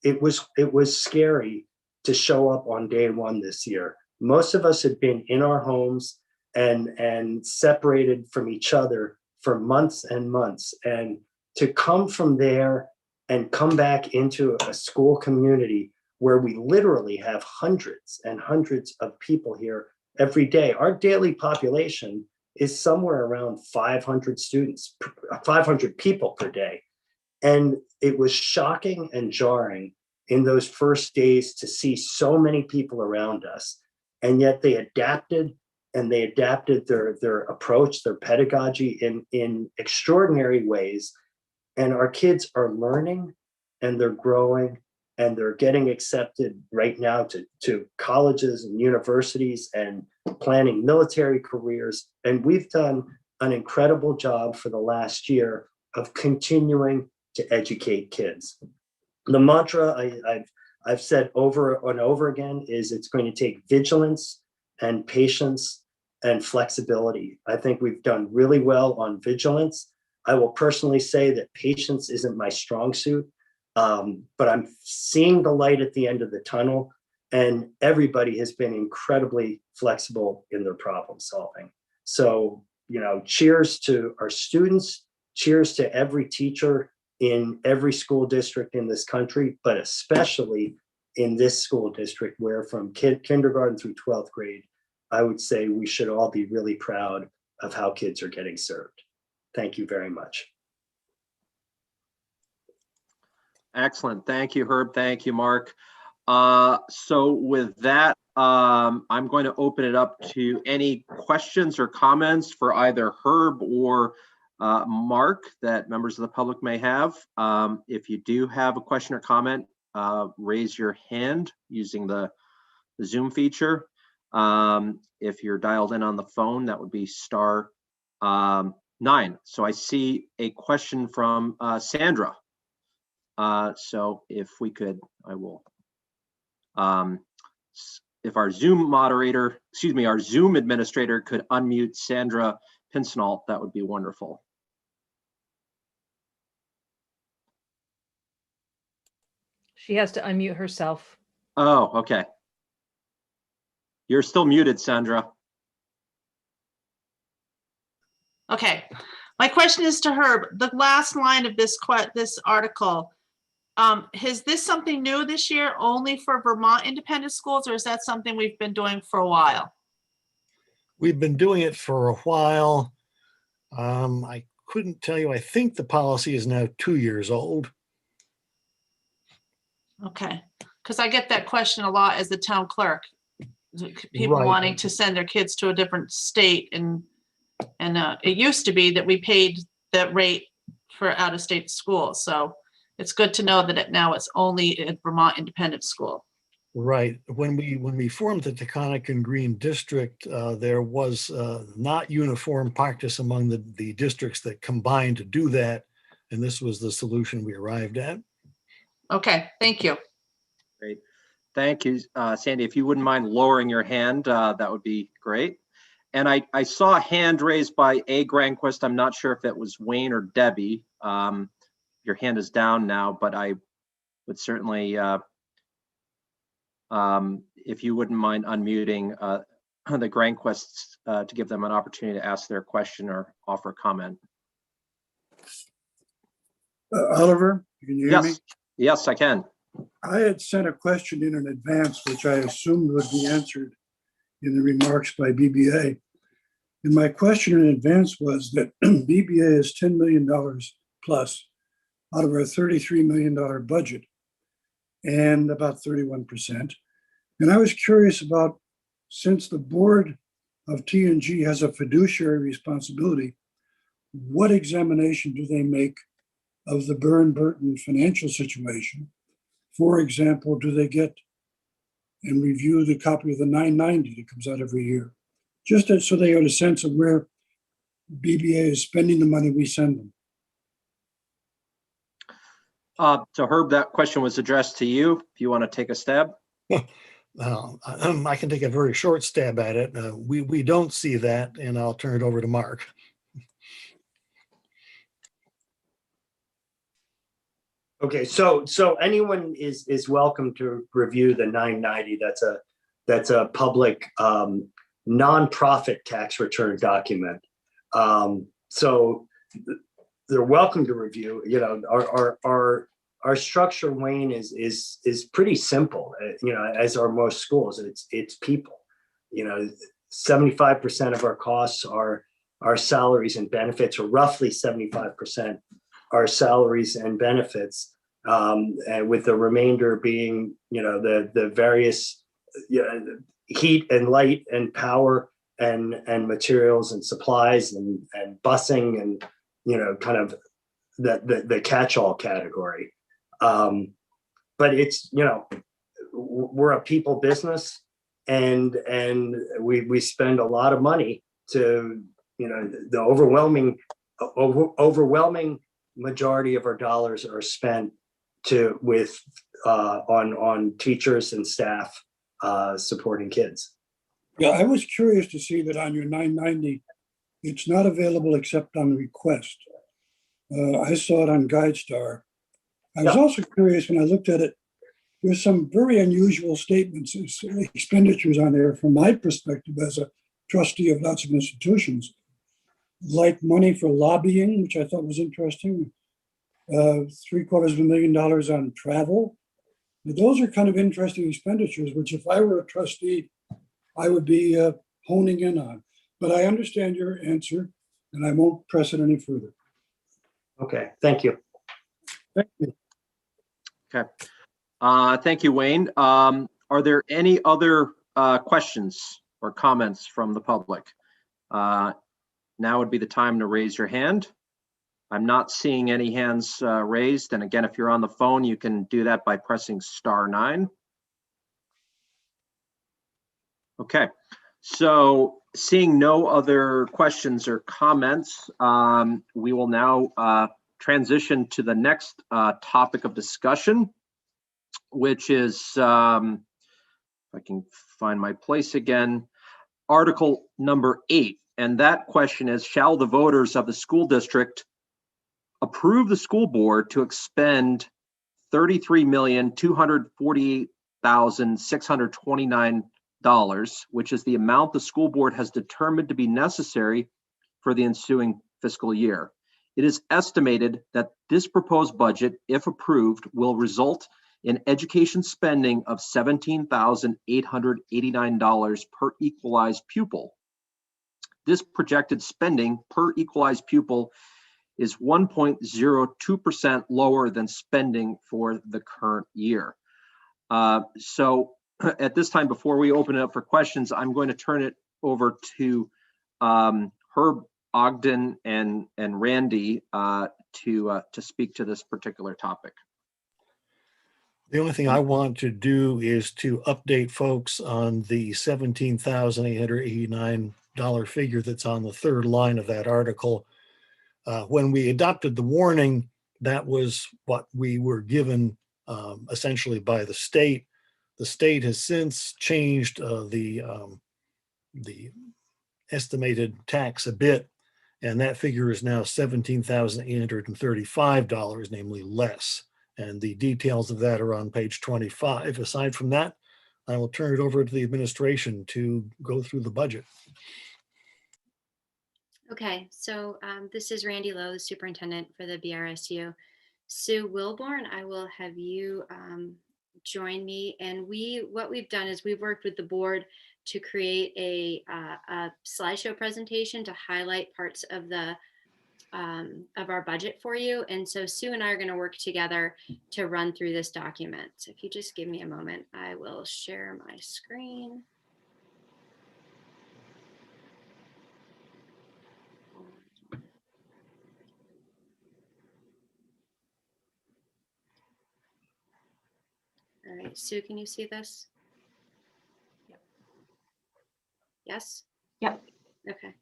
Speaker 9: It was scary to show up on day one this year. Most of us had been in our homes and separated from each other for months and months. And to come from there and come back into a school community where we literally have hundreds and hundreds of people here every day. Our daily population is somewhere around 500 students, 500 people per day. And it was shocking and jarring in those first days to see so many people around us. And yet they adapted, and they adapted their approach, their pedagogy in extraordinary ways. And our kids are learning, and they're growing, and they're getting accepted right now to colleges and universities and planning military careers. And we've done an incredible job for the last year of continuing to educate kids. The mantra I've said over and over again is it's going to take vigilance and patience and flexibility. I think we've done really well on vigilance. I will personally say that patience isn't my strong suit, but I'm seeing the light at the end of the tunnel, and everybody has been incredibly flexible in their problem solving. So, cheers to our students, cheers to every teacher in every school district in this country, but especially in this school district where from kindergarten through 12th grade, I would say we should all be really proud of how kids are getting served. Thank you very much.
Speaker 4: Excellent. Thank you, Herb. Thank you, Mark. So with that, I'm going to open it up to any questions or comments for either Herb or Mark that members of the public may have. If you do have a question or comment, raise your hand using the Zoom feature. If you're dialed in on the phone, that would be star 9. So I see a question from Sandra. So if we could, I will. If our Zoom moderator, our Zoom administrator could unmute Sandra Pincinel, that would be wonderful.
Speaker 11: She has to unmute herself.
Speaker 4: Oh, okay. You're still muted, Sandra.
Speaker 21: Okay, my question is to Herb. The last line of this article, is this something new this year only for Vermont independent schools, or is that something we've been doing for a while?
Speaker 5: We've been doing it for a while. I couldn't tell you. I think the policy is now 2 years old.
Speaker 21: Okay, because I get that question a lot as the town clerk. People wanting to send their kids to a different state, and it used to be that we paid that rate for out-of-state schools. So it's good to know that now it's only a Vermont independent school.
Speaker 5: Right. When we formed the Taconic and Green District, there was not uniform practice among the districts that combined to do that, and this was the solution we arrived at.
Speaker 21: Okay, thank you.
Speaker 4: Great. Thank you, Sandy. If you wouldn't mind lowering your hand, that would be great. And I saw a hand raised by A. Granquist. I'm not sure if it was Wayne or Debbie. Your hand is down now, but I would certainly, if you wouldn't mind unmuting the Granquists to give them an opportunity to ask their question or offer comment.
Speaker 12: Oliver, can you hear me?
Speaker 4: Yes, I can.
Speaker 12: I had sent a question in advance, which I assumed would be answered in the remarks by BBA. And my question in advance was that BBA is $10 million plus out of our $33 million budget, and about 31%. And I was curious about, since the board of T&G has a fiduciary responsibility, what examination do they make of the Burton financial situation? For example, do they get and review the copy of the 990 that comes out every year? Just so they have a sense of where BBA is spending the money we send them.
Speaker 4: So Herb, that question was addressed to you. If you want to take a stab.
Speaker 5: I can take a very short stab at it. We don't see that, and I'll turn it over to Mark.
Speaker 9: Okay, so anyone is welcome to review the 990. That's a public nonprofit tax return document. So they're welcome to review. You know, our structure, Wayne, is pretty simple. You know, as are most schools, it's people. You know, 75% of our costs are salaries and benefits, or roughly 75% are salaries and benefits, and with the remainder being, you know, the various, you know, heat and light and power and materials and supplies and busing and, you know, kind of the catch-all category. But it's, you know, we're a people business, and we spend a lot of money to, you know, the overwhelming majority of our dollars are spent on teachers and staff supporting kids.
Speaker 12: Yeah, I was curious to see that on your 990, it's not available except on request. I saw it on GuideStar. I was also curious when I looked at it, there's some very unusual statements, expenditures on there from my perspective as a trustee of lots of institutions, like money for lobbying, which I thought was interesting, $750,000 on travel. Those are kind of interesting expenditures, which if I were a trustee, I would be honing in on. But I understand your answer, and I won't press it any further.
Speaker 9: Okay, thank you.
Speaker 12: Thank you.
Speaker 4: Okay. Thank you, Wayne. Are there any other questions or comments from the public? Now would be the time to raise your hand. I'm not seeing any hands raised. And again, if you're on the phone, you can do that by pressing *9. Okay, so seeing no other questions or comments, we will now transition to the next topic of discussion, which is, if I can find my place again, Article number 8. And that question is, shall the voters of the school district approve the school board to expend $33,248,629, which is the amount the school board has determined to be necessary for the ensuing fiscal year. It is estimated that this proposed budget, if approved, will result in education spending of $17,889 per equalized pupil. This projected spending per equalized pupil is 1.02% lower than spending for the current year. So at this time, before we open it up for questions, I'm going to turn it over to Herb Ogden and Randy to speak to this particular topic.
Speaker 5: The only thing I want to do is to update folks on the $17,889 figure that's on the third line of that article. When we adopted the warning, that was what we were given essentially by the state. The state has since changed the estimated tax a bit, and that figure is now $17,835, namely less. And the details of that are on page 25. Aside from that, I will turn it over to the administration to go through the budget.
Speaker 3: Okay, so this is Randy Lowe, the superintendent for the BRSU. Sue Wilborn, I will have you join me. And what we've done is we've worked with the board to create a slideshow presentation to highlight parts of the of our budget for you. And so Sue and I are going to work together to run through this document. So if you just give me a moment, I will share my screen. All right, Sue, can you see this?
Speaker 16: Yep.
Speaker 3: Yes?
Speaker 16: Yep.
Speaker 3: Okay.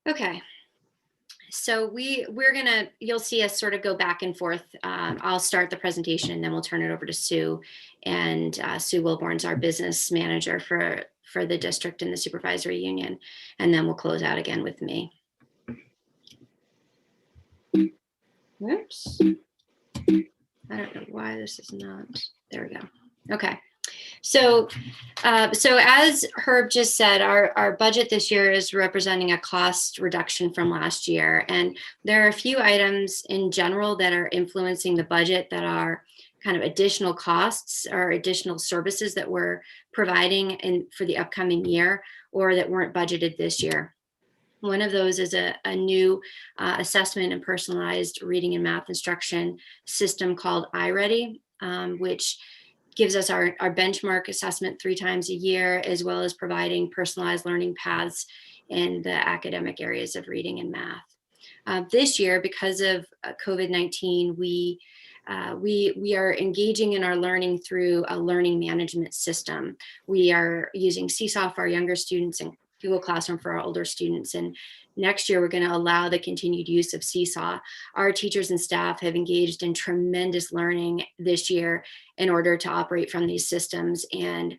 Speaker 3: Okay. So we're gonna, you'll see us sort of go back and forth. I'll start the presentation and then we'll turn it over to Sue. And Sue Wilborn's our business manager for the district and the supervisory union. And then we'll close out again with me. Oops. I don't know why this is not, there we go. Okay. So as Herb just said, our budget this year is representing a cost reduction from last year. And there are a few items in general that are influencing the budget that are kind of additional costs or additional services that we're providing for the upcoming year or that weren't budgeted this year. One of those is a new assessment and personalized reading and math instruction system called iReady, which gives us our benchmark assessment 3 times a year, as well as providing personalized learning paths in the academic areas of reading and math. This year, because of COVID-19, we are engaging in our learning through a learning management system. We are using Seesaw for our younger students and Google Classroom for our older students. And next year, we're going to allow the continued use of Seesaw. Our teachers and staff have engaged in tremendous learning this year in order to operate from these systems. And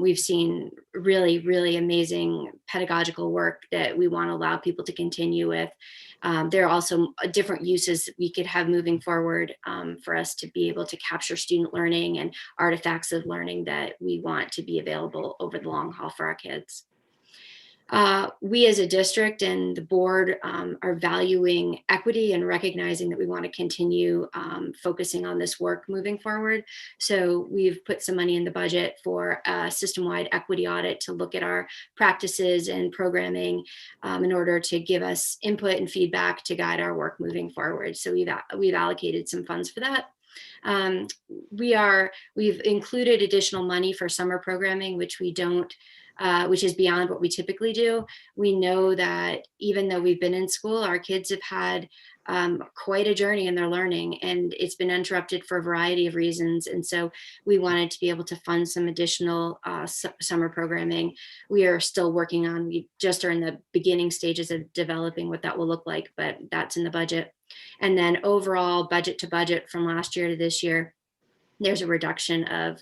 Speaker 3: we've seen really, really amazing pedagogical work that we want to allow people to continue with. There are also different uses we could have moving forward for us to be able to capture student learning and artifacts of learning that we want to be available over the long haul for our kids. We as a district and the board are valuing equity and recognizing that we want to continue focusing on this work moving forward. So we've put some money in the budget for a system-wide equity audit to look at our practices and programming in order to give us input and feedback to guide our work moving forward. So we've allocated some funds for that. We've included additional money for summer programming, which we don't which is beyond what we typically do. We know that even though we've been in school, our kids have had quite a journey in their learning, and it's been interrupted for a variety of reasons. And so we wanted to be able to fund some additional summer programming. We are still working on, we just are in the beginning stages of developing what that will look like, but that's in the budget. And then overall budget to budget from last year to this year, there's a reduction of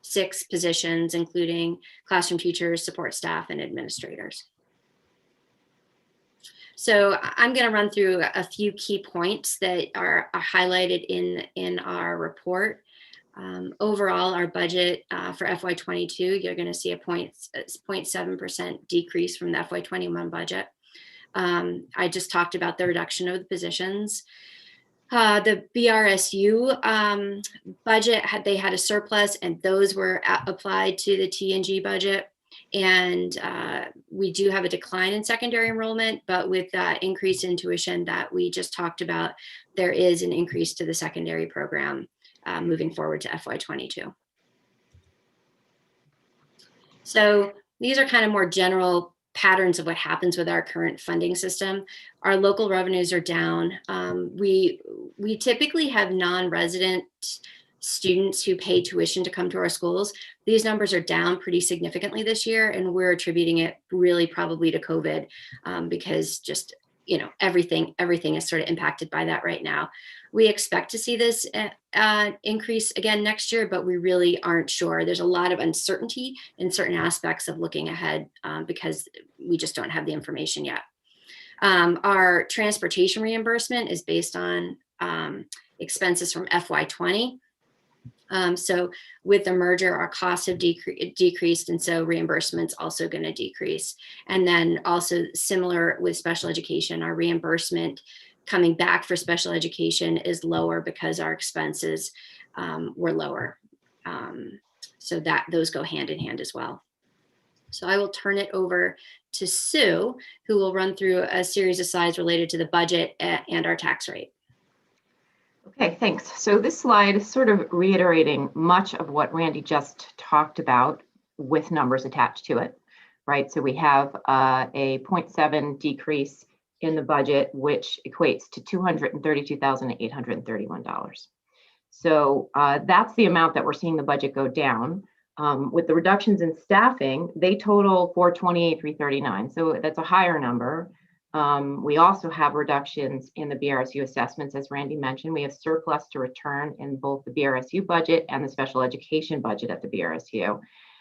Speaker 3: 6 positions, including classroom teachers, support staff, and administrators. So I'm going to run through a few key points that are highlighted in our report. Overall, our budget for FY22, you're going to see a 0.7% decrease from the FY21 budget. I just talked about the reduction of the positions. The BRSU budget, they had a surplus, and those were applied to the T&G budget. And we do have a decline in secondary enrollment, but with that increase in tuition that we just talked about, there is an increase to the secondary program moving forward to FY22. So these are kind of more general patterns of what happens with our current funding system. Our local revenues are down. We typically have non-resident students who pay tuition to come to our schools. These numbers are down pretty significantly this year, and we're attributing it really probably to COVID because just, you know, everything is sort of impacted by that right now. We expect to see this increase again next year, but we really aren't sure. There's a lot of uncertainty in certain aspects of looking ahead because we just don't have the information yet. Our transportation reimbursement is based on expenses from FY20. So with the merger, our costs have decreased, and so reimbursement's also going to decrease. And then also similar with special education, our reimbursement coming back for special education is lower because our expenses were lower. So that those go hand in hand as well. So I will turn it over to Sue, who will run through a series of slides related to the budget and our tax rate.
Speaker 16: Okay, thanks. So this slide is sort of reiterating much of what Randy just talked about with numbers attached to it, right? So we have a 0.7 decrease in the budget, which equates to $232,831. So that's the amount that we're seeing the budget go down. With the reductions in staffing, they total $428,339. So that's a higher number. We also have reductions in the BRSU assessments, as Randy mentioned. We have surplus to return in both the BRSU budget and the special education budget at the BRSU.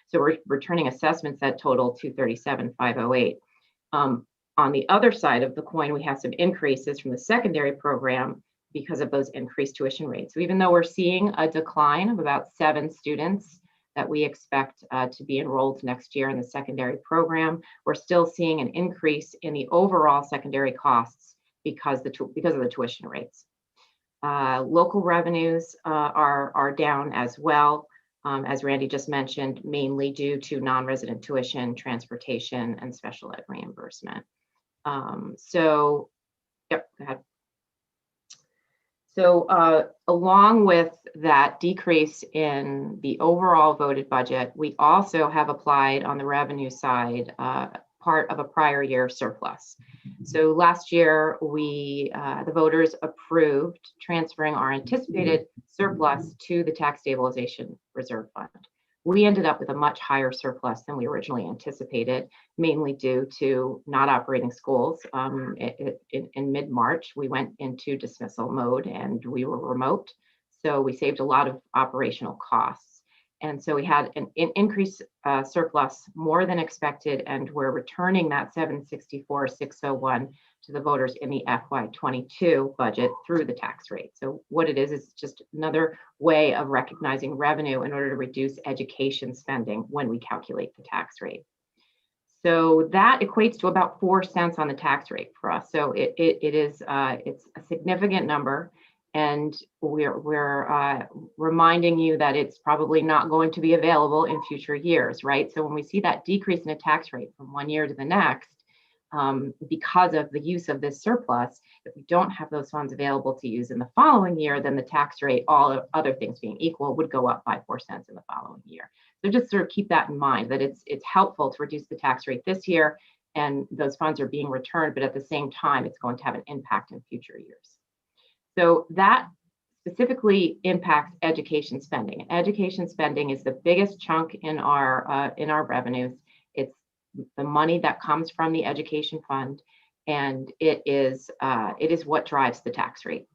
Speaker 16: So we're returning assessments that total $237,508. On the other side of the coin, we have some increases from the secondary program because of those increased tuition rates. So even though we're seeing a decline of about 7 students that we expect to be enrolled next year in the secondary program, we're still seeing an increase in the overall secondary costs because of the tuition rates. Local revenues are down as well, as Randy just mentioned, mainly due to non-resident tuition, transportation, and special ed reimbursement. Yep, go ahead. So along with that decrease in the overall voted budget, we also have applied on the revenue side part of a prior year surplus. So last year, the voters approved transferring our anticipated surplus to the Tax Stabilization Reserve Fund. We ended up with a much higher surplus than we originally anticipated, mainly due to not operating schools. In mid-March, we went into dismissal mode and we were remote. So we saved a lot of operational costs. And so we had an increased surplus more than expected, and we're returning that $764,601 to the voters in the FY22 budget through the tax rate. So what it is just another way of recognizing revenue in order to reduce education spending when we calculate the tax rate. So that equates to about 4 cents on the tax rate for us. So it's a significant number. And we're reminding you that it's probably not going to be available in future years, right? So when we see that decrease in a tax rate from one year to the next, because of the use of this surplus, if we don't have those funds available to use in the following year, then the tax rate, all other things being equal, would go up by 4 cents in the following year. So just sort of keep that in mind, that it's helpful to reduce the tax rate this year, and those funds are being returned, but at the same time, it's going to have an impact in future years. So that specifically impacts education spending. Education spending is the biggest chunk in our revenues. It's the money that comes from the education fund, and it is what drives the tax rate.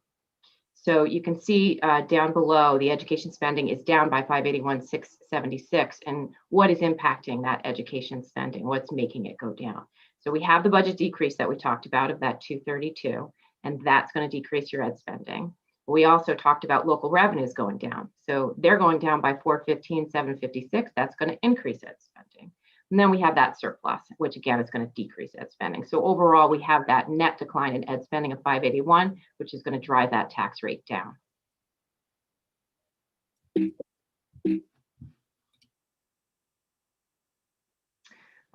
Speaker 16: So you can see down below, the education spending is down by $581,676, and what is impacting that education spending? What's making it go down? So we have the budget decrease that we talked about of that 232. And that's going to decrease your ed spending. We also talked about local revenues going down. So they're going down by 415,756. That's going to increase ed spending. And then we have that surplus, which again is going to decrease ed spending. So overall, we have that net decline in ed spending of 581, which is going to drive that tax rate down.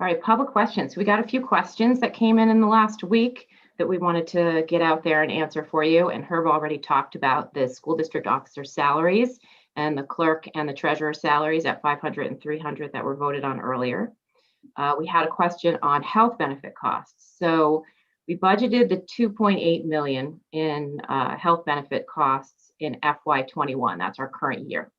Speaker 16: All right, public questions. We got a few questions that came in the last week that we wanted to get out there and answer for you. And Herb already talked about the school district officer salaries and the clerk and the treasurer salaries at $500 and $300 that were voted on earlier. We had a question on health benefit costs. So we budgeted the $2.8 million in health benefit costs in FY21. That's our current year.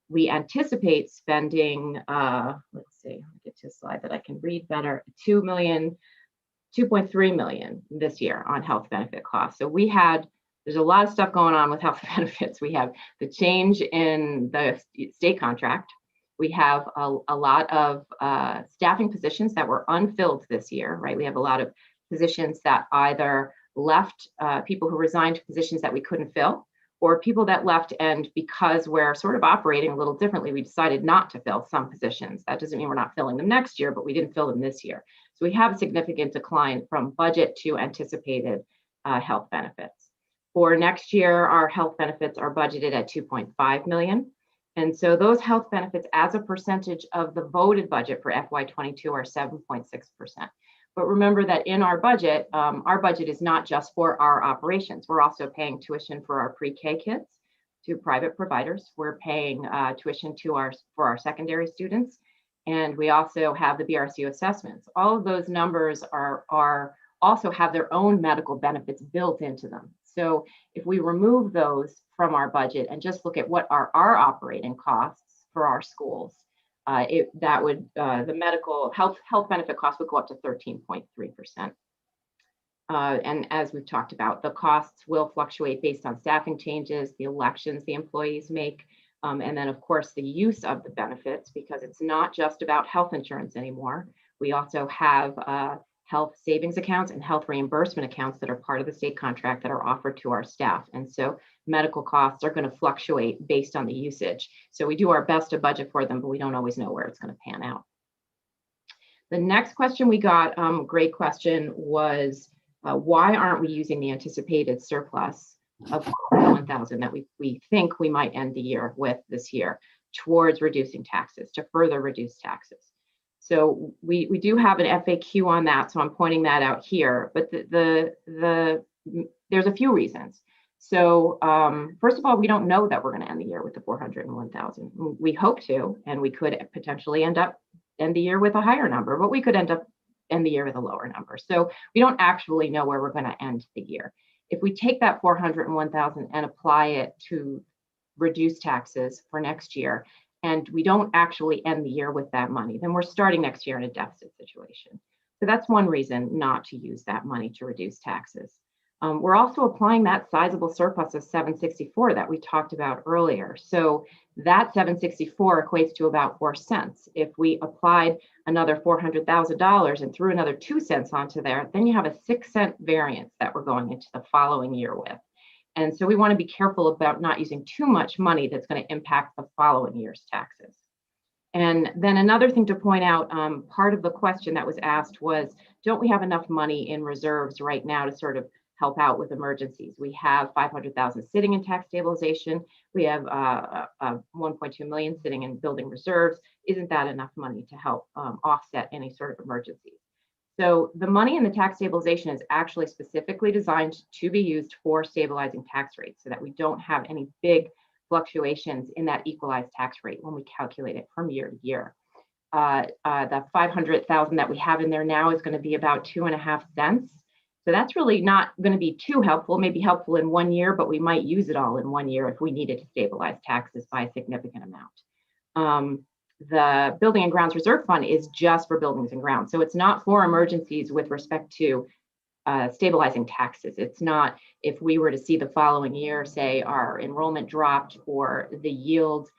Speaker 16: We anticipate spending, let's see, let me get to a slide that I can read better, $2.3 million this year on health benefit costs. So there's a lot of stuff going on with health benefits. We have the change in the state contract. We have a lot of staffing positions that were unfilled this year, right? We have a lot of positions that either left, people who resigned positions that we couldn't fill, or people that left, and because we're sort of operating a little differently, we decided not to fill some positions. That doesn't mean we're not filling them next year, but we didn't fill them this year. So we have a significant decline from budget to anticipated health benefits. For next year, our health benefits are budgeted at $2.5 million. And so those health benefits as a percentage of the voted budget for FY22 are 7.6%. But remember that in our budget is not just for our operations. We're also paying tuition for our pre-K kids to private providers. We're paying tuition for our secondary students. And we also have the BRCU assessments. All of those numbers are also have their own medical benefits built into them. So if we remove those from our budget and just look at what are our operating costs for our schools, the medical health benefit costs would go up to 13.3%. And as we've talked about, the costs will fluctuate based on staffing changes, the elections the employees make, and then of course the use of the benefits, because it's not just about health insurance anymore. We also have health savings accounts and health reimbursement accounts that are part of the state contract that are offered to our staff. And so medical costs are going to fluctuate based on the usage. So we do our best to budget for them, but we don't always know where it's going to pan out. The next question we got, great question, was why aren't we using the anticipated surplus of 1,000 that we think we might end the year with this year towards reducing taxes, to further reduce taxes? So we do have an FAQ on that, so I'm pointing that out here. But there's a few reasons. So first of all, we don't know that we're going to end the year with the 401,000. We hope to, and we could potentially end the year with a higher number, but we could end the year with a lower number. So we don't actually know where we're going to end the year. If we take that 401,000 and apply it to reduce taxes for next year, and we don't actually end the year with that money, then we're starting next year in a deficit situation. So that's one reason not to use that money to reduce taxes. We're also applying that sizable surplus of 764 that we talked about earlier. So that 764 equates to about 4 cents. If we applied another $400,000 and threw another 2 cents onto there, then you have a 6 cent variance that we're going into the following year with. And so we want to be careful about not using too much money that's going to impact the following year's taxes. And then another thing to point out, part of the question that was asked was, don't we have enough money in reserves right now to sort of help out with emergencies? We have 500,000 sitting in tax stabilization. We have 1.2 million sitting in building reserves. Isn't that enough money to help offset any sort of emergencies? So the money in the tax stabilization is actually specifically designed to be used for stabilizing tax rates so that we don't have any big fluctuations in that equalized tax rate when we calculate it from year to year. The 500,000 that we have in there now is going to be about 2.5 cents. So that's really not going to be too helpful, maybe helpful in 1 year, but we might use it all in 1 year if we needed to stabilize taxes by a significant amount. The Building and Grounds Reserve Fund is just for buildings and grounds. So it's not for emergencies with respect to stabilizing taxes. It's not if we were to see the following year, say our enrollment dropped or the yield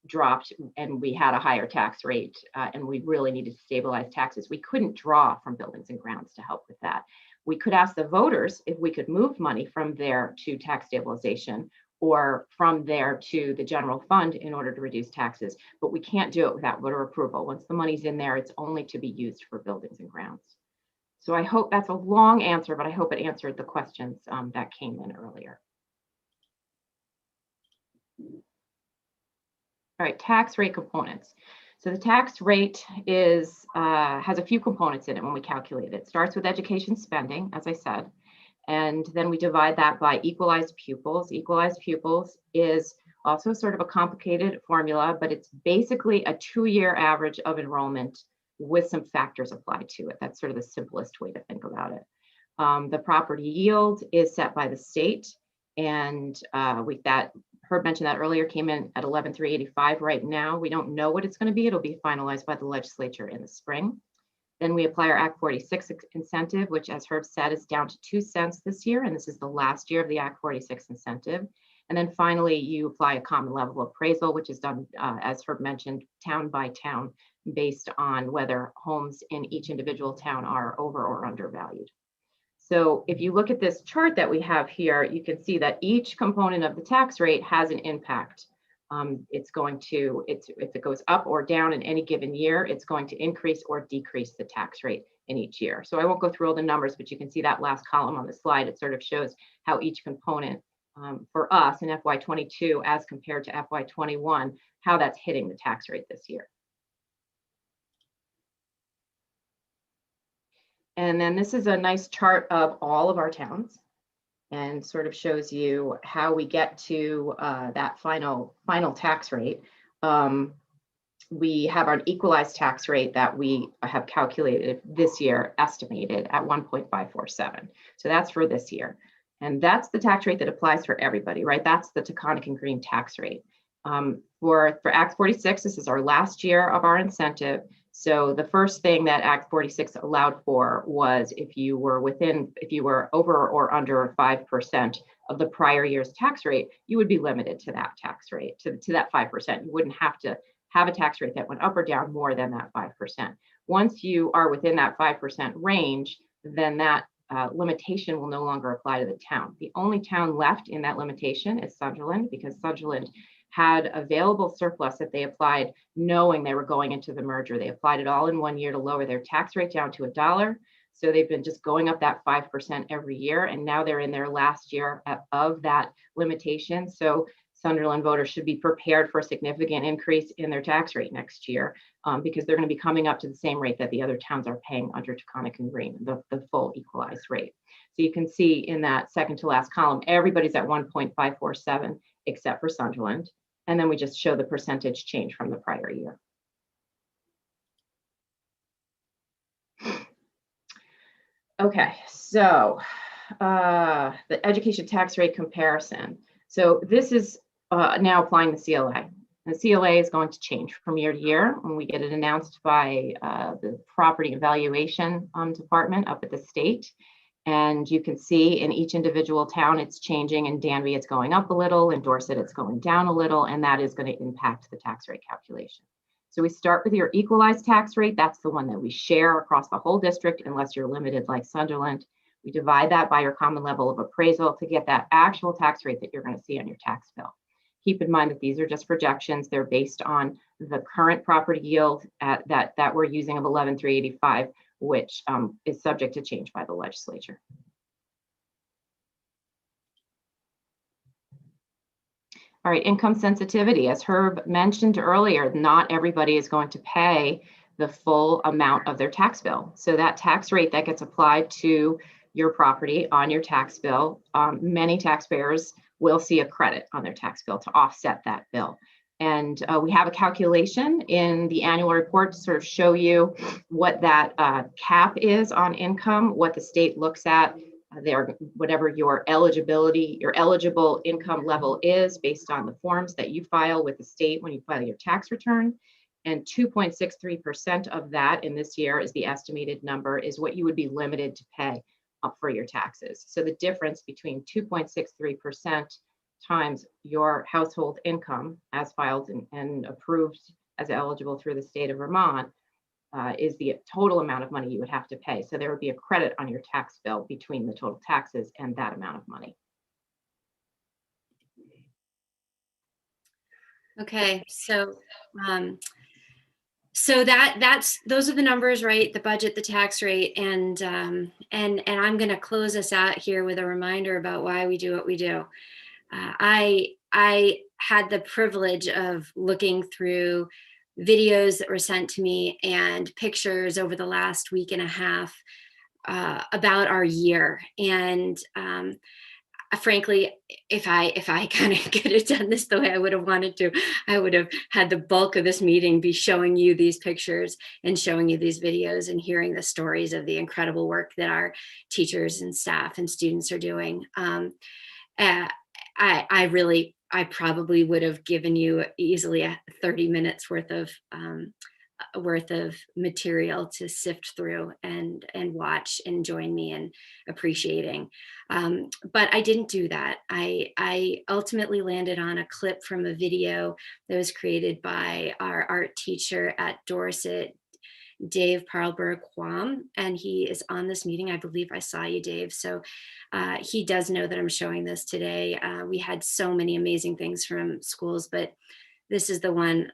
Speaker 16: dropped and we had a higher tax rate and we really needed to stabilize taxes. We couldn't draw from buildings and grounds to help with that. We could ask the voters if we could move money from there to tax stabilization or from there to the general fund in order to reduce taxes, but we can't do it without voter approval. Once the money's in there, it's only to be used for buildings and grounds. So I hope that's a long answer, but I hope it answered the questions that came in earlier. All right, tax rate components. So the tax rate is has a few components in it when we calculate it. It starts with education spending, as I said, and then we divide that by equalized pupils. Equalized pupils is also sort of a complicated formula, but it's basically a 2-year average of enrollment with some factors applied to it. That's sort of the simplest way to think about it. The property yield is set by the state, and Herb mentioned that earlier, came in at 11,385 right now. We don't know what it's going to be. It'll be finalized by the legislature in the spring. Then we apply our Act 46 incentive, which, as Herb said, is down to 2 cents this year, and this is the last year of the Act 46 incentive. And then finally, you apply a common level appraisal, which is done, as Herb mentioned, town by town, based on whether homes in each individual town are over or undervalued. So if you look at this chart that we have here, you can see that each component of the tax rate has an impact. If it goes up or down in any given year, it's going to increase or decrease the tax rate in each year. So I won't go through all the numbers, but you can see that last column on the slide. It sort of shows how each component for us in FY22 as compared to FY21, how that's hitting the tax rate this year. And then this is a nice chart of all of our towns and sort of shows you how we get to that final tax rate. We have an equalized tax rate that we have calculated this year, estimated at 1.547. So that's for this year. And that's the tax rate that applies for everybody, right? That's the Taconic and Green tax rate. For Act 46, this is our last year of our incentive. So the first thing that Act 46 allowed for was if you were over or under 5% of the prior year's tax rate, you would be limited to that tax rate, to that 5%. You wouldn't have to have a tax rate that went up or down more than that 5%. Once you are within that 5% range, then that limitation will no longer apply to the town. The only town left in that limitation is Sunderland, because Sunderland had available surplus that they applied knowing they were going into the merger. They applied it all in 1 year to lower their tax rate down to $1. So they've been just going up that 5% every year. And now they're in their last year of that limitation. So Sunderland voters should be prepared for a significant increase in their tax rate next year because they're going to be coming up to the same rate that the other towns are paying under Taconic and Green, the full equalized rate. So you can see in that second to last column, everybody's at 1.547 except for Sunderland. And then we just show the percentage change from the prior year. Okay, so the education tax rate comparison. So this is now applying the CLA. The CLA is going to change from year to year when we get it announced by the property evaluation department up at the state. And you can see in each individual town, it's changing. In Danby, it's going up a little. In Dorset, it's going down a little. And that is going to impact the tax rate calculation. So we start with your equalized tax rate. That's the one that we share across the whole district, unless you're limited like Sunderland. We divide that by your common level of appraisal to get that actual tax rate that you're going to see on your tax bill. Keep in mind that these are just projections. They're based on the current property yield that we're using of 11,385, which is subject to change by the legislature. All right, income sensitivity. As Herb mentioned earlier, not everybody is going to pay the full amount of their tax bill. So that tax rate that gets applied to your property on your tax bill, many taxpayers will see a credit on their tax bill to offset that bill. And we have a calculation in the annual report to sort of show you what that cap is on income, what the state looks at, whatever your eligible income level is based on the forms that you file with the state when you file your tax return. And 2.63% of that in this year is the estimated number, is what you would be limited to pay up for your taxes. So the difference between 2.63% times your household income as filed and approved as eligible through the state of Vermont is the total amount of money you would have to pay. So there would be a credit on your tax bill between the total taxes and that amount of money.
Speaker 3: Okay, so those are the numbers, right? The budget, the tax rate, and I'm going to close us out here with a reminder about why we do what we do. I had the privilege of looking through videos that were sent to me and pictures over the last week and a half about our year. And frankly, if I kind of could have done this the way I would have wanted to, I would have had the bulk of this meeting be showing you these pictures and showing you these videos and hearing the stories of the incredible work that our teachers and staff and students are doing. I probably would have given you easily 30 minutes worth of material to sift through and watch and join me in appreciating. But I didn't do that. I ultimately landed on a clip from a video that was created by our art teacher at Dorset, Dave Parlberg-Quam, and he is on this meeting. I believe I saw you, Dave. So he does know that I'm showing this today. We had so many amazing things from schools, but this is the one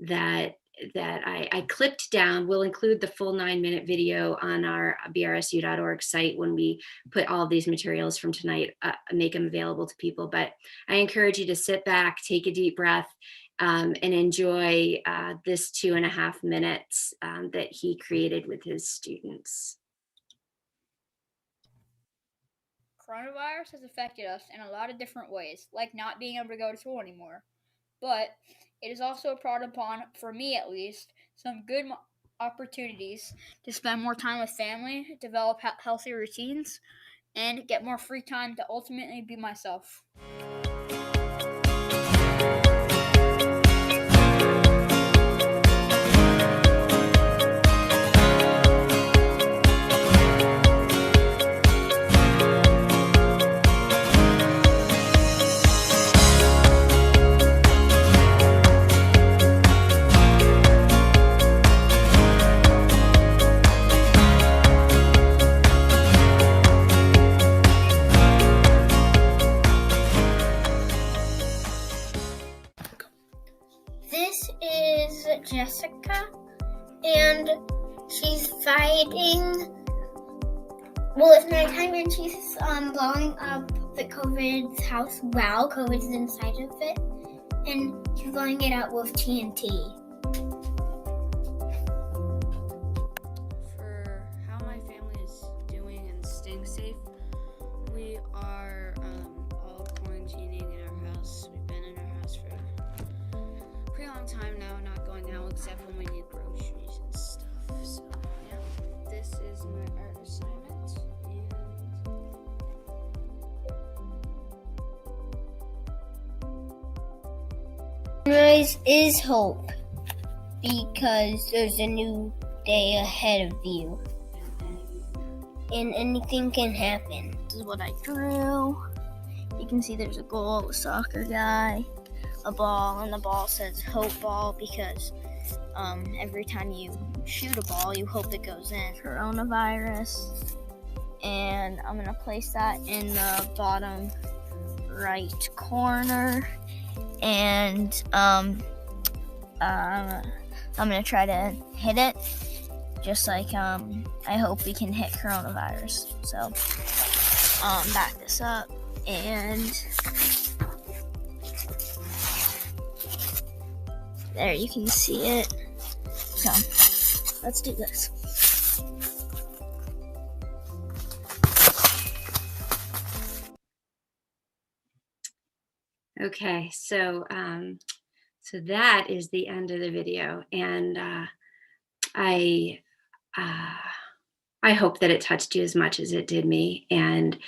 Speaker 3: that I clipped down. We'll include the full 9-minute video on our brsu.org site when we put all of these materials from tonight, make them available to people. But I encourage you to sit back, take a deep breath, and enjoy this 2.5 minutes that he created with his students.
Speaker 8: Coronavirus has affected us in a lot of different ways, like not being able to go to school anymore. But it has also brought upon, for me at least, some good opportunities to spend more time with family, develop healthy routines, and get more free time to ultimately be myself.
Speaker 13: This is Jessica, and she's fighting. Well, it's nighttime, and she's blowing up the COVID's house while COVID's inside of it, and she's blowing it up with TNT.
Speaker 14: For how my family is doing and staying safe, we are all quarantining in our house. We've been in our house for a pretty long time now, not going out except when we need groceries and stuff. So yeah, this is my art assignment.
Speaker 13: Sunrise is hope, because there's a new day ahead of you, and anything can happen. This is what I drew. You can see there's a goal, a soccer guy, a ball, and the ball says hope ball because every time you shoot a ball, you hope it goes in. Coronavirus, and I'm gonna place that in the bottom right corner, and I'm gonna try to hit it, just like I hope we can hit coronavirus. So back this up, and there you can see it. So let's do this.
Speaker 3: Okay, so that is the end of the video, and I hope that it touched you as much as it did me, and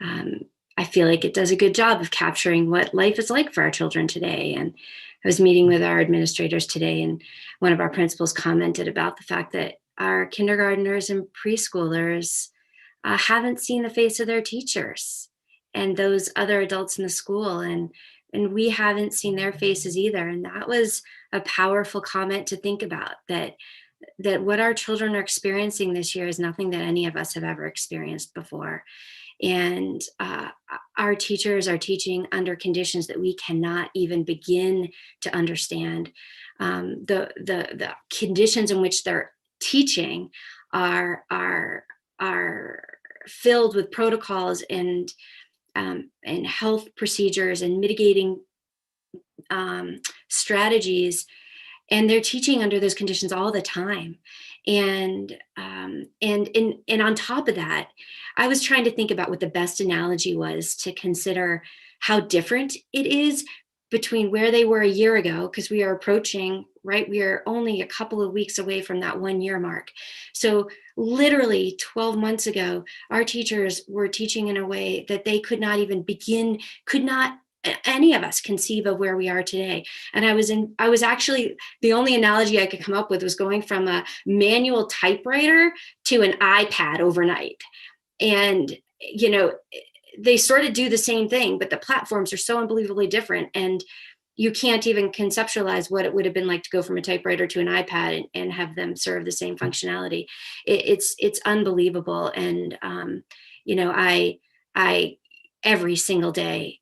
Speaker 3: I feel like it does a good job of capturing what life is like for our children today. And I was meeting with our administrators today, and one of our principals commented about the fact that our kindergartners and preschoolers haven't seen the face of their teachers and those other adults in the school, and we haven't seen their faces either. And that was a powerful comment to think about, that what our children are experiencing this year is nothing that any of us have ever experienced before. And our teachers are teaching under conditions that we cannot even begin to understand. The conditions in which they're teaching are filled with protocols and health procedures and mitigating strategies, and they're teaching under those conditions all the time. And on top of that, I was trying to think about what the best analogy was to consider how different it is between where they were a year ago, because we are approaching, right? We are only a couple of weeks away from that 1-year mark. So literally 12 months ago, our teachers were teaching in a way that they could not even begin, could not any of us conceive of where we are today. And I was actually, the only analogy I could come up with was going from a manual typewriter to an iPad overnight. And, you know, they sort of do the same thing, but the platforms are so unbelievably different. And you can't even conceptualize what it would have been like to go from a typewriter to an iPad and have them serve the same functionality. It's unbelievable. And, you know, I every single day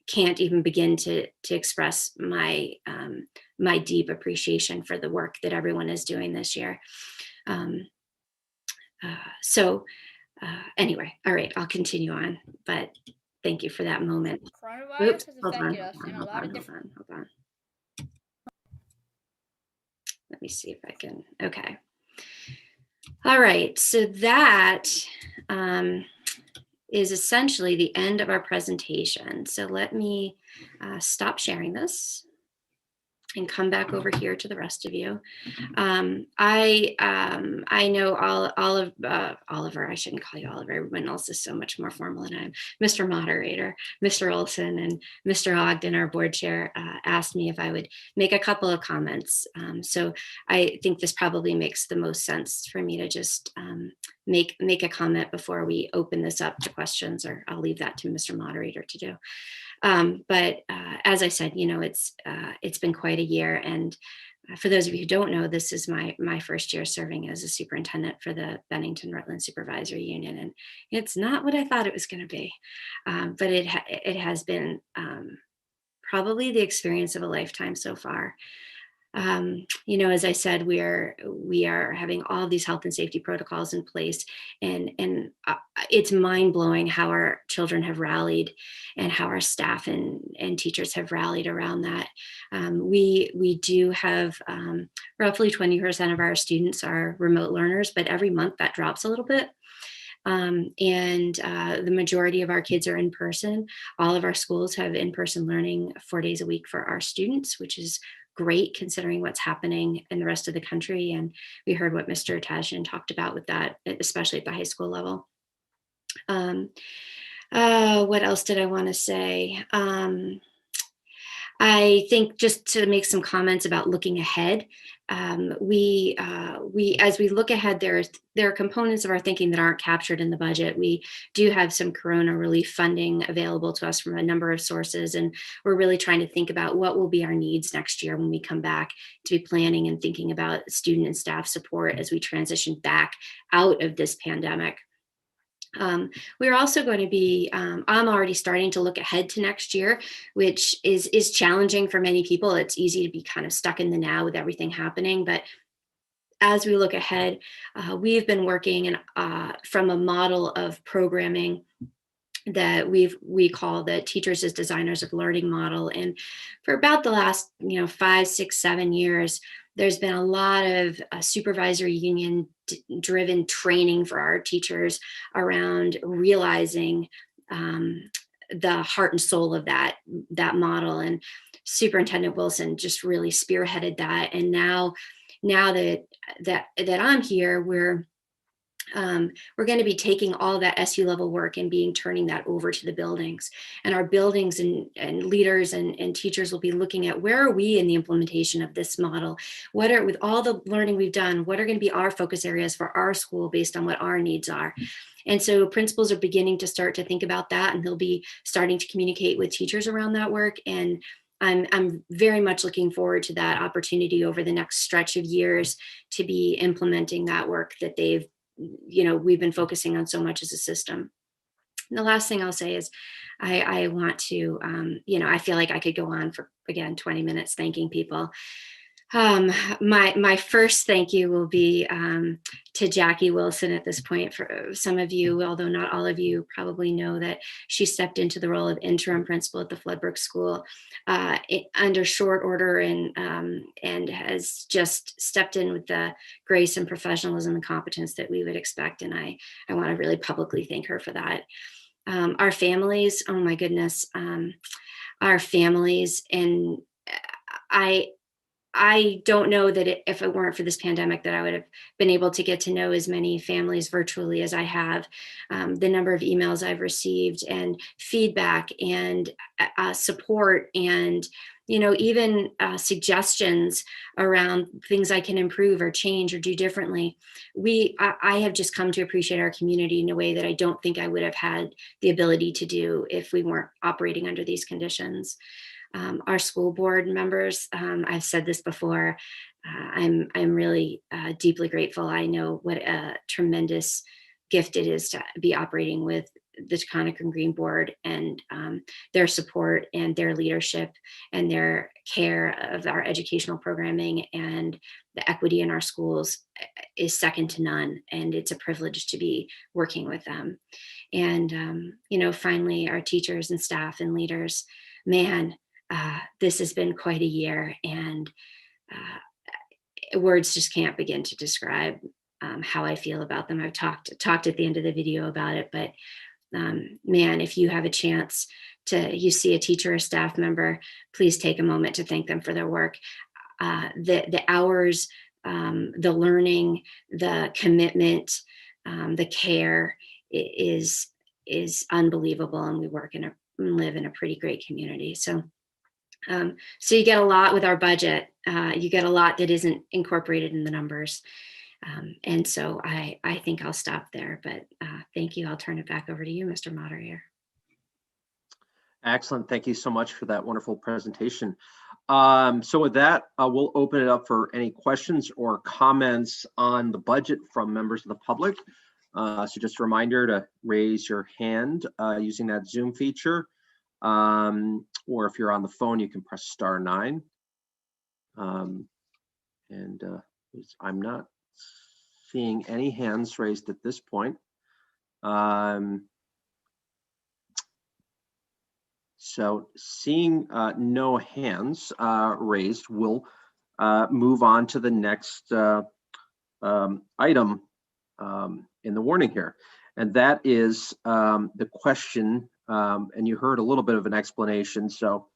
Speaker 3: can't even begin to express my my deep appreciation for the work that everyone is doing this year. Anyway, all right, I'll continue on, but thank you for that moment.
Speaker 8: Coronavirus
Speaker 3: Oops,
Speaker 8: has
Speaker 3: hold on,
Speaker 8: affected us in a lot of different.
Speaker 3: hold on. Let me see if I can, okay. All right, so that is essentially the end of our presentation. So let me stop sharing this and come back over here to the rest of you. I know Oliver, I shouldn't call you Oliver, everyone else is so much more formal than I am. Mr. Moderator, Mr. Olson and Mr. Ogden, our board chair, asked me if I would make a couple of comments. So I think this probably makes the most sense for me to just make a comment before we open this up to questions, or I'll leave that to Mr. Moderator to do. But as I said, you know, it's been quite a year, and for those of you who don't know, this is my first year serving as a superintendent for the Bennington-Rutland Supervisory Union, and it's not what I thought it was going to be, but it has been probably the experience of a lifetime so far. You know, as I said, we are having all these health and safety protocols in place, and it's mind blowing how our children have rallied, and how our staff and teachers have rallied around that. We do have roughly 20% of our students are remote learners, but every month that drops a little bit. The majority of our kids are in person. All of our schools have in-person learning 4 days a week for our students, which is great considering what's happening in the rest of the country. And we heard what Mr. Tajin talked about with that, especially at the high school level. What else did I want to say? I think just to make some comments about looking ahead, as we look ahead, there are components of our thinking that aren't captured in the budget. We do have some Corona relief funding available to us from a number of sources, and we're really trying to think about what will be our needs next year when we come back to be planning and thinking about student and staff support as we transition back out of this pandemic. We're also going to be, I'm already starting to look ahead to next year, which is challenging for many people. It's easy to be kind of stuck in the now with everything happening. But as we look ahead, we've been working from a model of programming that we call the Teachers as Designers of Learning model. And for about the last 5, 6, 7 years, there's been a lot of supervisory union driven training for our teachers around realizing the heart and soul of that model. And Superintendent Wilson just really spearheaded that. And now that I'm here, we're going to be taking all that SU level work and turning that over to the buildings, and our buildings and leaders and teachers will be looking at where are we in the implementation of this model? With all the learning we've done, what are going to be our focus areas for our school based on what our needs are? And so principals are beginning to start to think about that, and they'll be starting to communicate with teachers around that work. And I'm very much looking forward to that opportunity over the next stretch of years to be implementing that work that we've been focusing on so much as a system. And the last thing I'll say is I want to, I feel like I could go on for, again, 20 minutes thanking people. My first thank you will be to Jackie Wilson at this point. For some of you, although not all of you, probably know that she stepped into the role of interim principal at the Floodbrook School under short order, and has just stepped in with the grace and professionalism and competence that we would expect. And I want to really publicly thank her for that. Our families, oh my goodness, our families, and I don't know that if it weren't for this pandemic that I would have been able to get to know as many families virtually as I have. The number of emails I've received and feedback and support and even suggestions around things I can improve or change or do differently. I have just come to appreciate our community in a way that I don't think I would have had the ability to do if we weren't operating under these conditions. Our school board members, I've said this before, I'm really deeply grateful. I know what a tremendous gift it is to be operating with the Taconic and Green Board and their support and their leadership and their care of our educational programming and the equity in our schools is second to none. And it's a privilege to be working with them. And, finally, our teachers and staff and leaders, man, this has been quite a year, and words just can't begin to describe how I feel about them. I've talked at the end of the video about it, but man, if you have a chance you see a teacher or staff member, please take a moment to thank them for their work. The hours, the learning, the commitment, the care is unbelievable, and we live in a pretty great community. So you get a lot with our budget. You get a lot that isn't incorporated in the numbers. And so I think I'll stop there, but thank you. I'll turn it back over to you, Mr. Moderator.
Speaker 4: Excellent. Thank you so much for that wonderful presentation. So with that, we'll open it up for any questions or comments on the budget from members of the public. So just a reminder to raise your hand using that Zoom feature. Or if you're on the phone, you can press *9. I'm not seeing any hands raised at this point. So seeing no hands raised, we'll move on to the next item in the warning here. And that is the question, and you heard a little bit of an explanation, so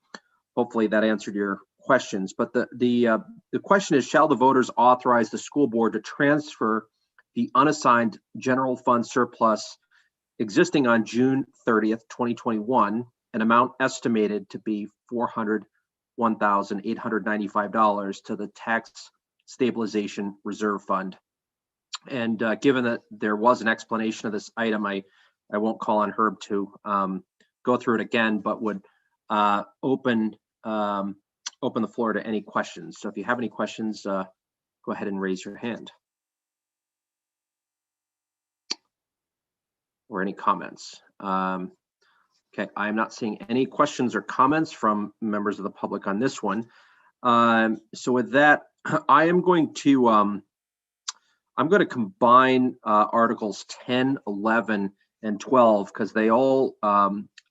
Speaker 4: hopefully that answered your questions. But the question is, shall the voters authorize the school board to transfer the unassigned general fund surplus existing on June 30th, 2021, an amount estimated to be $401,895 to the tax stabilization reserve fund? And given that there was an explanation of this item, I won't call on Herb to go through it again, but would open the floor to any questions. So if you have any questions, go ahead and raise your hand. Or any comments. Okay, I'm not seeing any questions or comments from members of the public on this one. So with that, I am going to combine Articles 10, 11, and 12 because they all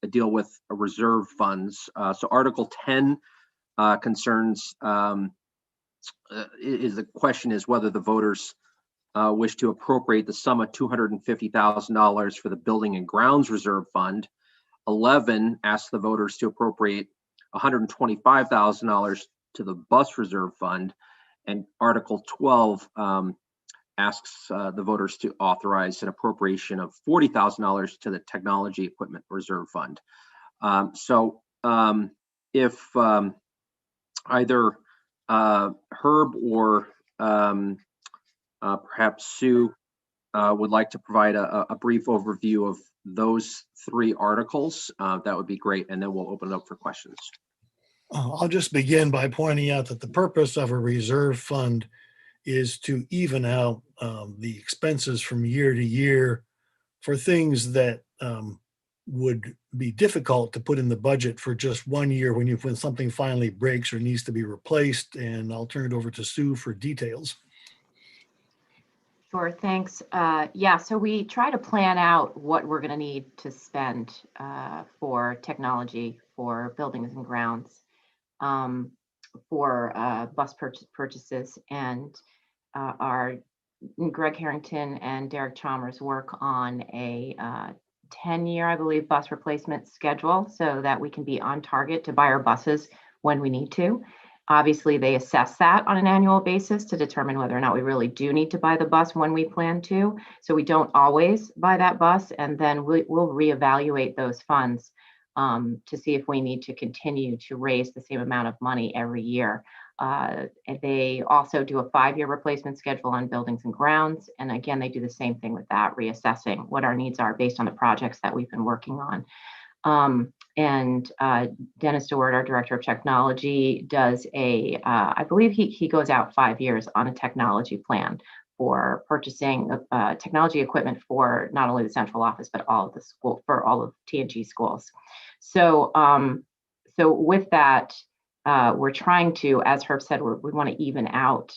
Speaker 4: deal with reserve funds. So Article 10 concerns, the question is whether the voters wish to appropriate the sum of $250,000 for the Building and Grounds Reserve Fund. 11 asks the voters to appropriate $125,000 to the Bus Reserve Fund. And Article 12 asks the voters to authorize an appropriation of $40,000 to the Technology Equipment Reserve Fund. If either Herb or perhaps Sue would like to provide a brief overview of those three articles, that would be great, and then we'll open it up for questions.
Speaker 5: I'll just begin by pointing out that the purpose of a reserve fund is to even out the expenses from year to year for things that would be difficult to put in the budget for just 1 year when something finally breaks or needs to be replaced. And I'll turn it over to Sue for details.
Speaker 16: Sure, thanks. Yeah, so we try to plan out what we're going to need to spend for technology, for buildings and grounds, for bus purchases, and our Greg Harrington and Derek Chalmers work on a 10-year, I believe, bus replacement schedule so that we can be on target to buy our buses when we need to. Obviously, they assess that on an annual basis to determine whether or not we really do need to buy the bus when we plan to. So we don't always buy that bus, and then we'll reevaluate those funds to see if we need to continue to raise the same amount of money every year. They also do a 5-year replacement schedule on buildings and grounds. And again, they do the same thing with that, reassessing what our needs are based on the projects that we've been working on. Dennis DeWord, our director of technology, does I believe he goes out 5 years on a technology plan for purchasing technology equipment for not only the central office, but all of the school, for all of TNG schools. So, so with that, we're trying to, as Herb said, we want to even out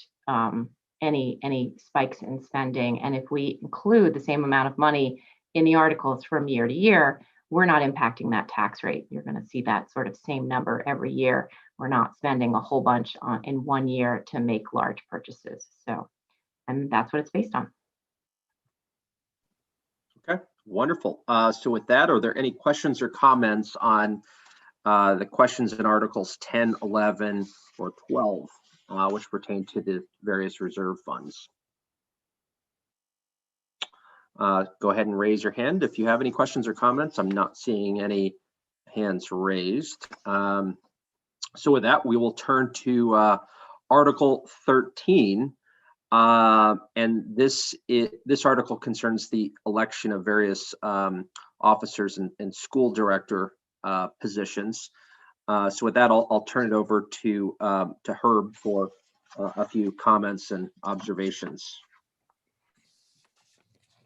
Speaker 16: any spikes in spending. And if we include the same amount of money in the articles from year to year, we're not impacting that tax rate. You're going to see that sort of same number every year. We're not spending a whole bunch in one year to make large purchases. So, and that's what it's based on.
Speaker 4: Okay, wonderful. So with that, are there any questions or comments on the questions in Articles 10, 11, or 12, which pertain to the various reserve funds? Go ahead and raise your hand if you have any questions or comments. I'm not seeing any hands raised. So with that, we will turn to Article 13. And this article concerns the election of various officers and school director positions. So with that, I'll turn it over to Herb for a few comments and observations.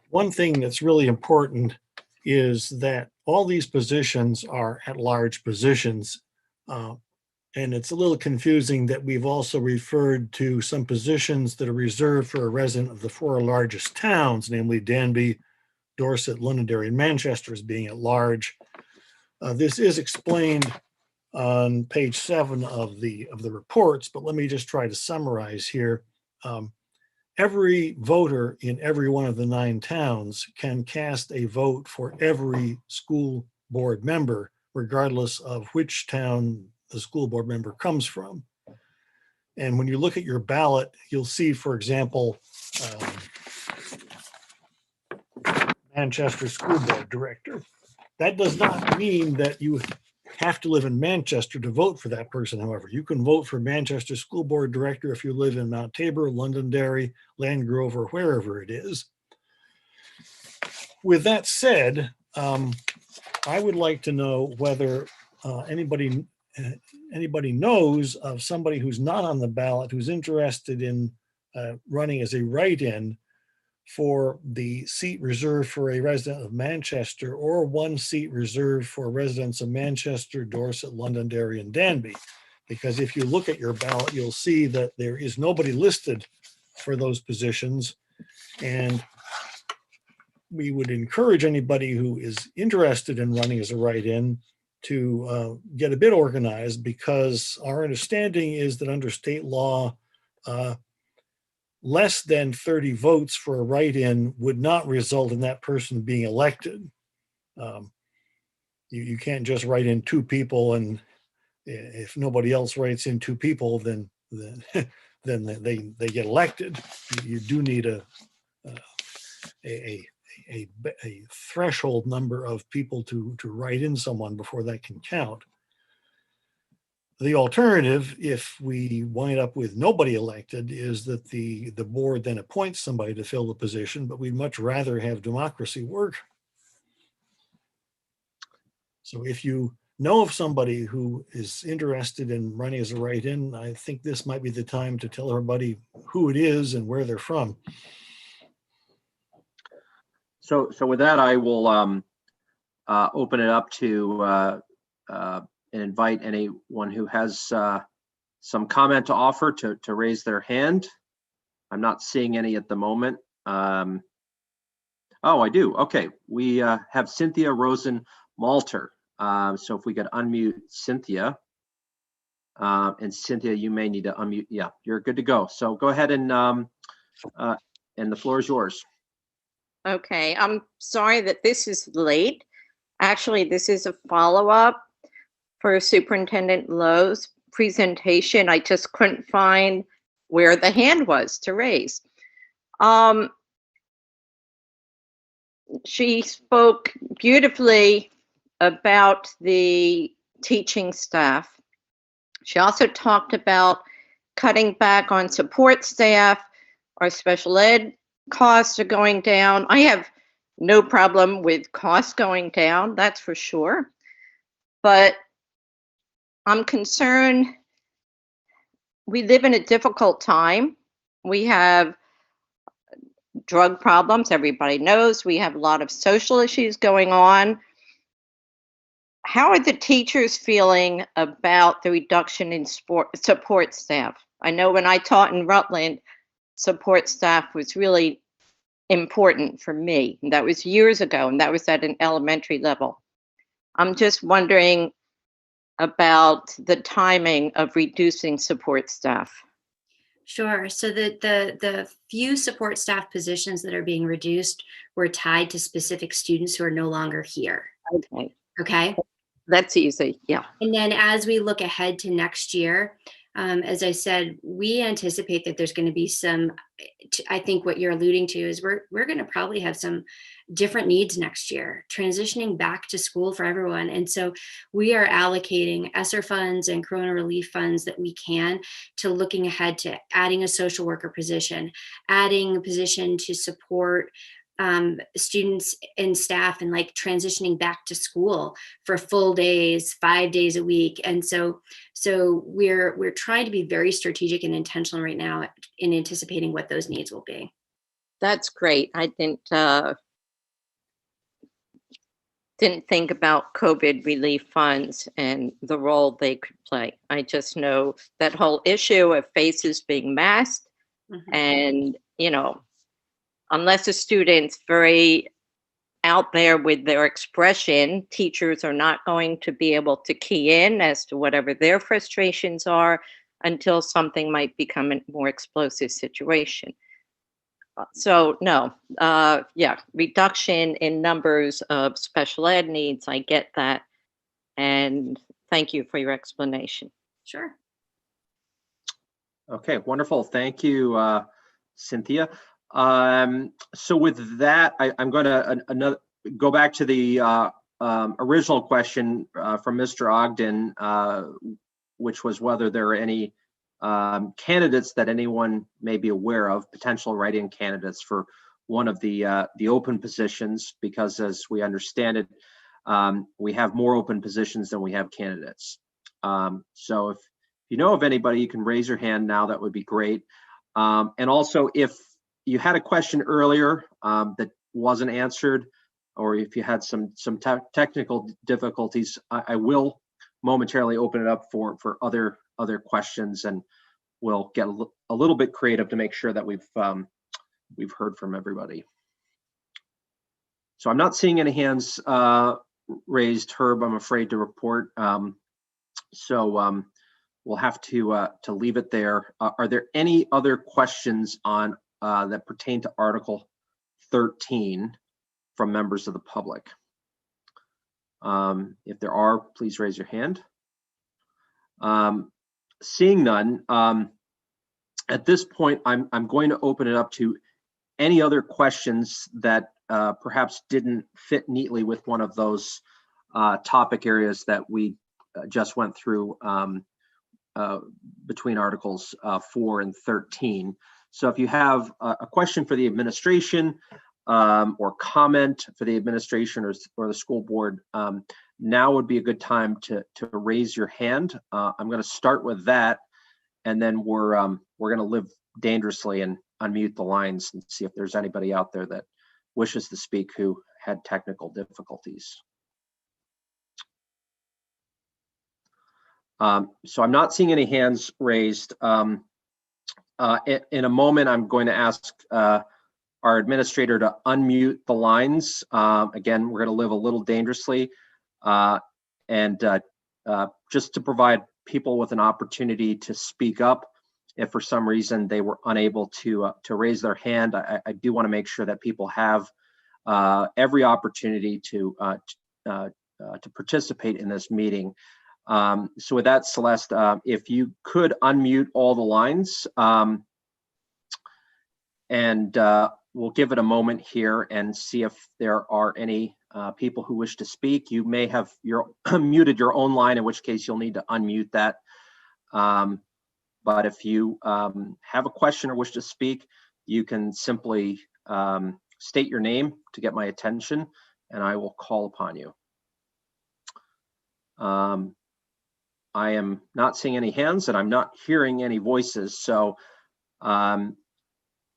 Speaker 5: One thing that's really important is that all these positions are at-large positions. And it's a little confusing that we've also referred to some positions that are reserved for a resident of the 4 largest towns, namely Danby, Dorset, Londonderry, and Manchester, as being at large. This is explained on page 7 of the reports, but let me just try to summarize here. Every voter in every one of the 9 towns can cast a vote for every school board member, regardless of which town the school board member comes from. And when you look at your ballot, you'll see, for example, Manchester School Board Director. That does not mean that you have to live in Manchester to vote for that person, however. You can vote for Manchester School Board Director if you live in Mount Tabor, Londonderry, Landgrove, or wherever it is. With that said, I would like to know whether anybody knows of somebody who's not on the ballot who's interested in running as a write-in for the seat reserved for a resident of Manchester, or 1 seat reserved for residents of Manchester, Dorset, Londonderry, and Danby. Because if you look at your ballot, you'll see that there is nobody listed for those positions. And we would encourage anybody who is interested in running as a write-in to get a bit organized, because our understanding is that under state law, less than 30 votes for a write-in would not result in that person being elected. You can't just write in 2 people, and if nobody else writes in 2 people, then they get elected. You do need a threshold number of people to write in someone before that can count. The alternative, if we wind up with nobody elected, is that the board then appoints somebody to fill the position, but we'd much rather have democracy work. So if you know of somebody who is interested in running as a write-in, I think this might be the time to tell everybody who it is and where they're from.
Speaker 4: So with that, I will open it up to and invite anyone who has some comment to offer to raise their hand. I'm not seeing any at the moment. Oh, I do. Okay, we have Cynthia Rosen-Malter. So if we could unmute Cynthia. And Cynthia, you may need to unmute. Yeah, you're good to go. So go ahead and the floor is yours.
Speaker 15: Okay, I'm sorry that this is late. Actually, this is a follow-up for Superintendent Lowe's presentation. I just couldn't find where the hand was to raise. She spoke beautifully about the teaching staff. She also talked about cutting back on support staff. Our special ed costs are going down. I have no problem with costs going down, that's for sure. But I'm concerned, we live in a difficult time. We have drug problems. Everybody knows we have a lot of social issues going on. How are the teachers feeling about the reduction in support staff? I know when I taught in Rutland, support staff was really important for me. And that was years ago, and that was at an elementary level. I'm just wondering about the timing of reducing support staff.
Speaker 3: Sure. So the few support staff positions that are being reduced were tied to specific students who are no longer here.
Speaker 15: Okay.
Speaker 3: Okay.
Speaker 15: That's easy. Yeah.
Speaker 3: And then as we look ahead to next year, as I said, we anticipate that there's going to be some, I think what you're alluding to is we're going to probably have some different needs next year, transitioning back to school for everyone. And so we are allocating ESSER funds and Corona relief funds that we can to looking ahead to adding a social worker position, adding a position to support students and staff and like transitioning back to school for full days, 5 days a week. And so we're trying to be very strategic and intentional right now in anticipating what those needs will be.
Speaker 15: That's great. I didn't think about COVID relief funds and the role they could play. I just know that whole issue of faces being masked, and unless a student's very out there with their expression, teachers are not going to be able to key in as to whatever their frustrations are until something might become a more explosive situation. So no, yeah, reduction in numbers of special ed needs, I get that. And thank you for your explanation.
Speaker 3: Sure.
Speaker 4: Okay, wonderful. Thank you, Cynthia. So with that, I'm going to go back to the original question from Mr. Ogden, which was whether there are any candidates that anyone may be aware of, potential write-in candidates for one of the open positions, because as we understand it, we have more open positions than we have candidates. So if you know of anybody, you can raise your hand now. That would be great. And also, if you had a question earlier that wasn't answered, or if you had some technical difficulties, I will momentarily open it up for other questions, and we'll get a little bit creative to make sure that we've heard from everybody. So I'm not seeing any hands raised, Herb, I'm afraid to report. So we'll have to leave it there. Are there any other questions on that pertain to Article 13 from members of the public? If there are, please raise your hand. Seeing none, at this point, I'm going to open it up to any other questions that perhaps didn't fit neatly with one of those topic areas that we just went through between Articles 4 and 13. So if you have a question for the administration or comment for the administration or the school board, now would be a good time to raise your hand. I'm going to start with that, and then we're going to live dangerously and unmute the lines and see if there's anybody out there that wishes to speak who had technical difficulties. So I'm not seeing any hands raised. In a moment, I'm going to ask our administrator to unmute the lines. Again, we're going to live a little dangerously, and just to provide people with an opportunity to speak up if for some reason they were unable to raise their hand. I do want to make sure that people have every opportunity to participate in this meeting. So with that, Celeste, if you could unmute all the lines, and we'll give it a moment here and see if there are any people who wish to speak. You may have muted your own line, in which case you'll need to unmute that. But if you have a question or wish to speak, you can simply state your name to get my attention, and I will call upon you. I am not seeing any hands, and I'm not hearing any voices. So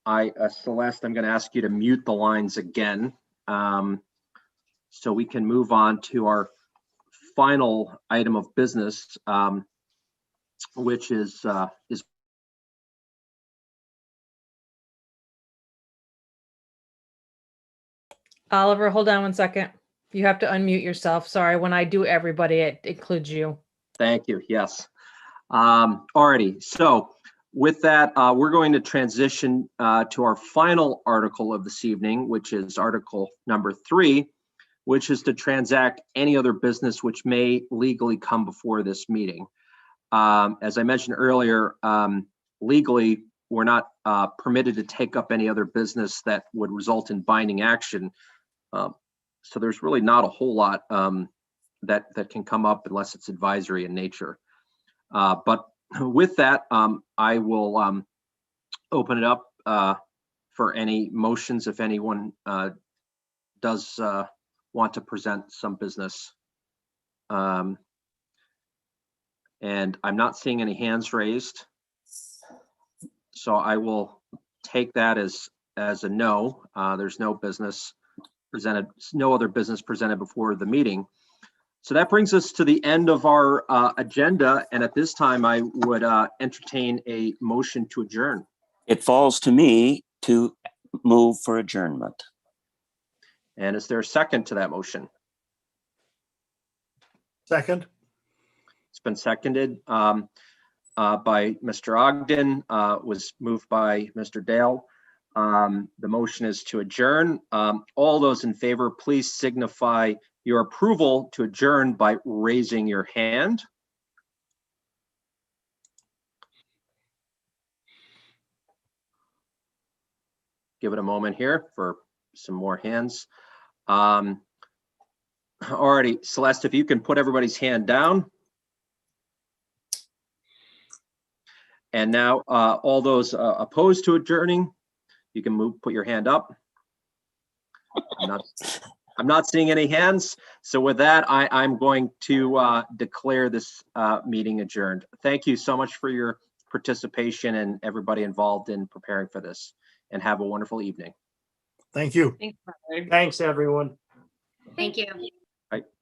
Speaker 4: Celeste, I'm going to ask you to mute the lines again, so we can move on to our final item of business, which is
Speaker 11: Oliver, hold on one second. You have to unmute yourself. Sorry, when I do everybody, it includes you.
Speaker 4: Thank you. Yes. Alrighty. So with that, we're going to transition to our final article of this evening, which is Article number 3, which is to transact any other business which may legally come before this meeting. As I mentioned earlier, legally, we're not permitted to take up any other business that would result in binding action. So there's really not a whole lot that can come up unless it's advisory in nature. But with that, I will open it up for any motions if anyone does want to present some business. And I'm not seeing any hands raised. So I will take that as a no. There's no business presented, no other business presented before the meeting. So that brings us to the end of our agenda. And at this time, I would entertain a motion to adjourn.
Speaker 2: It falls to me to move for adjournment.
Speaker 4: And is there a second to that motion?
Speaker 5: Second.
Speaker 4: It's been seconded by Mr. Ogden, was moved by Mr. Dale. The motion is to adjourn. All those in favor, please signify your approval to adjourn by raising your hand. Give it a moment here for some more hands. Alrighty, Celeste, if you can put everybody's hand down. And now all those opposed to adjourning, you can put your hand up. I'm not seeing any hands. So with that, I'm going to declare this meeting adjourned. Thank you so much for your participation and everybody involved in preparing for this, and have a wonderful evening.
Speaker 5: Thank you.
Speaker 9: Thanks, everyone.
Speaker 3: Thank you.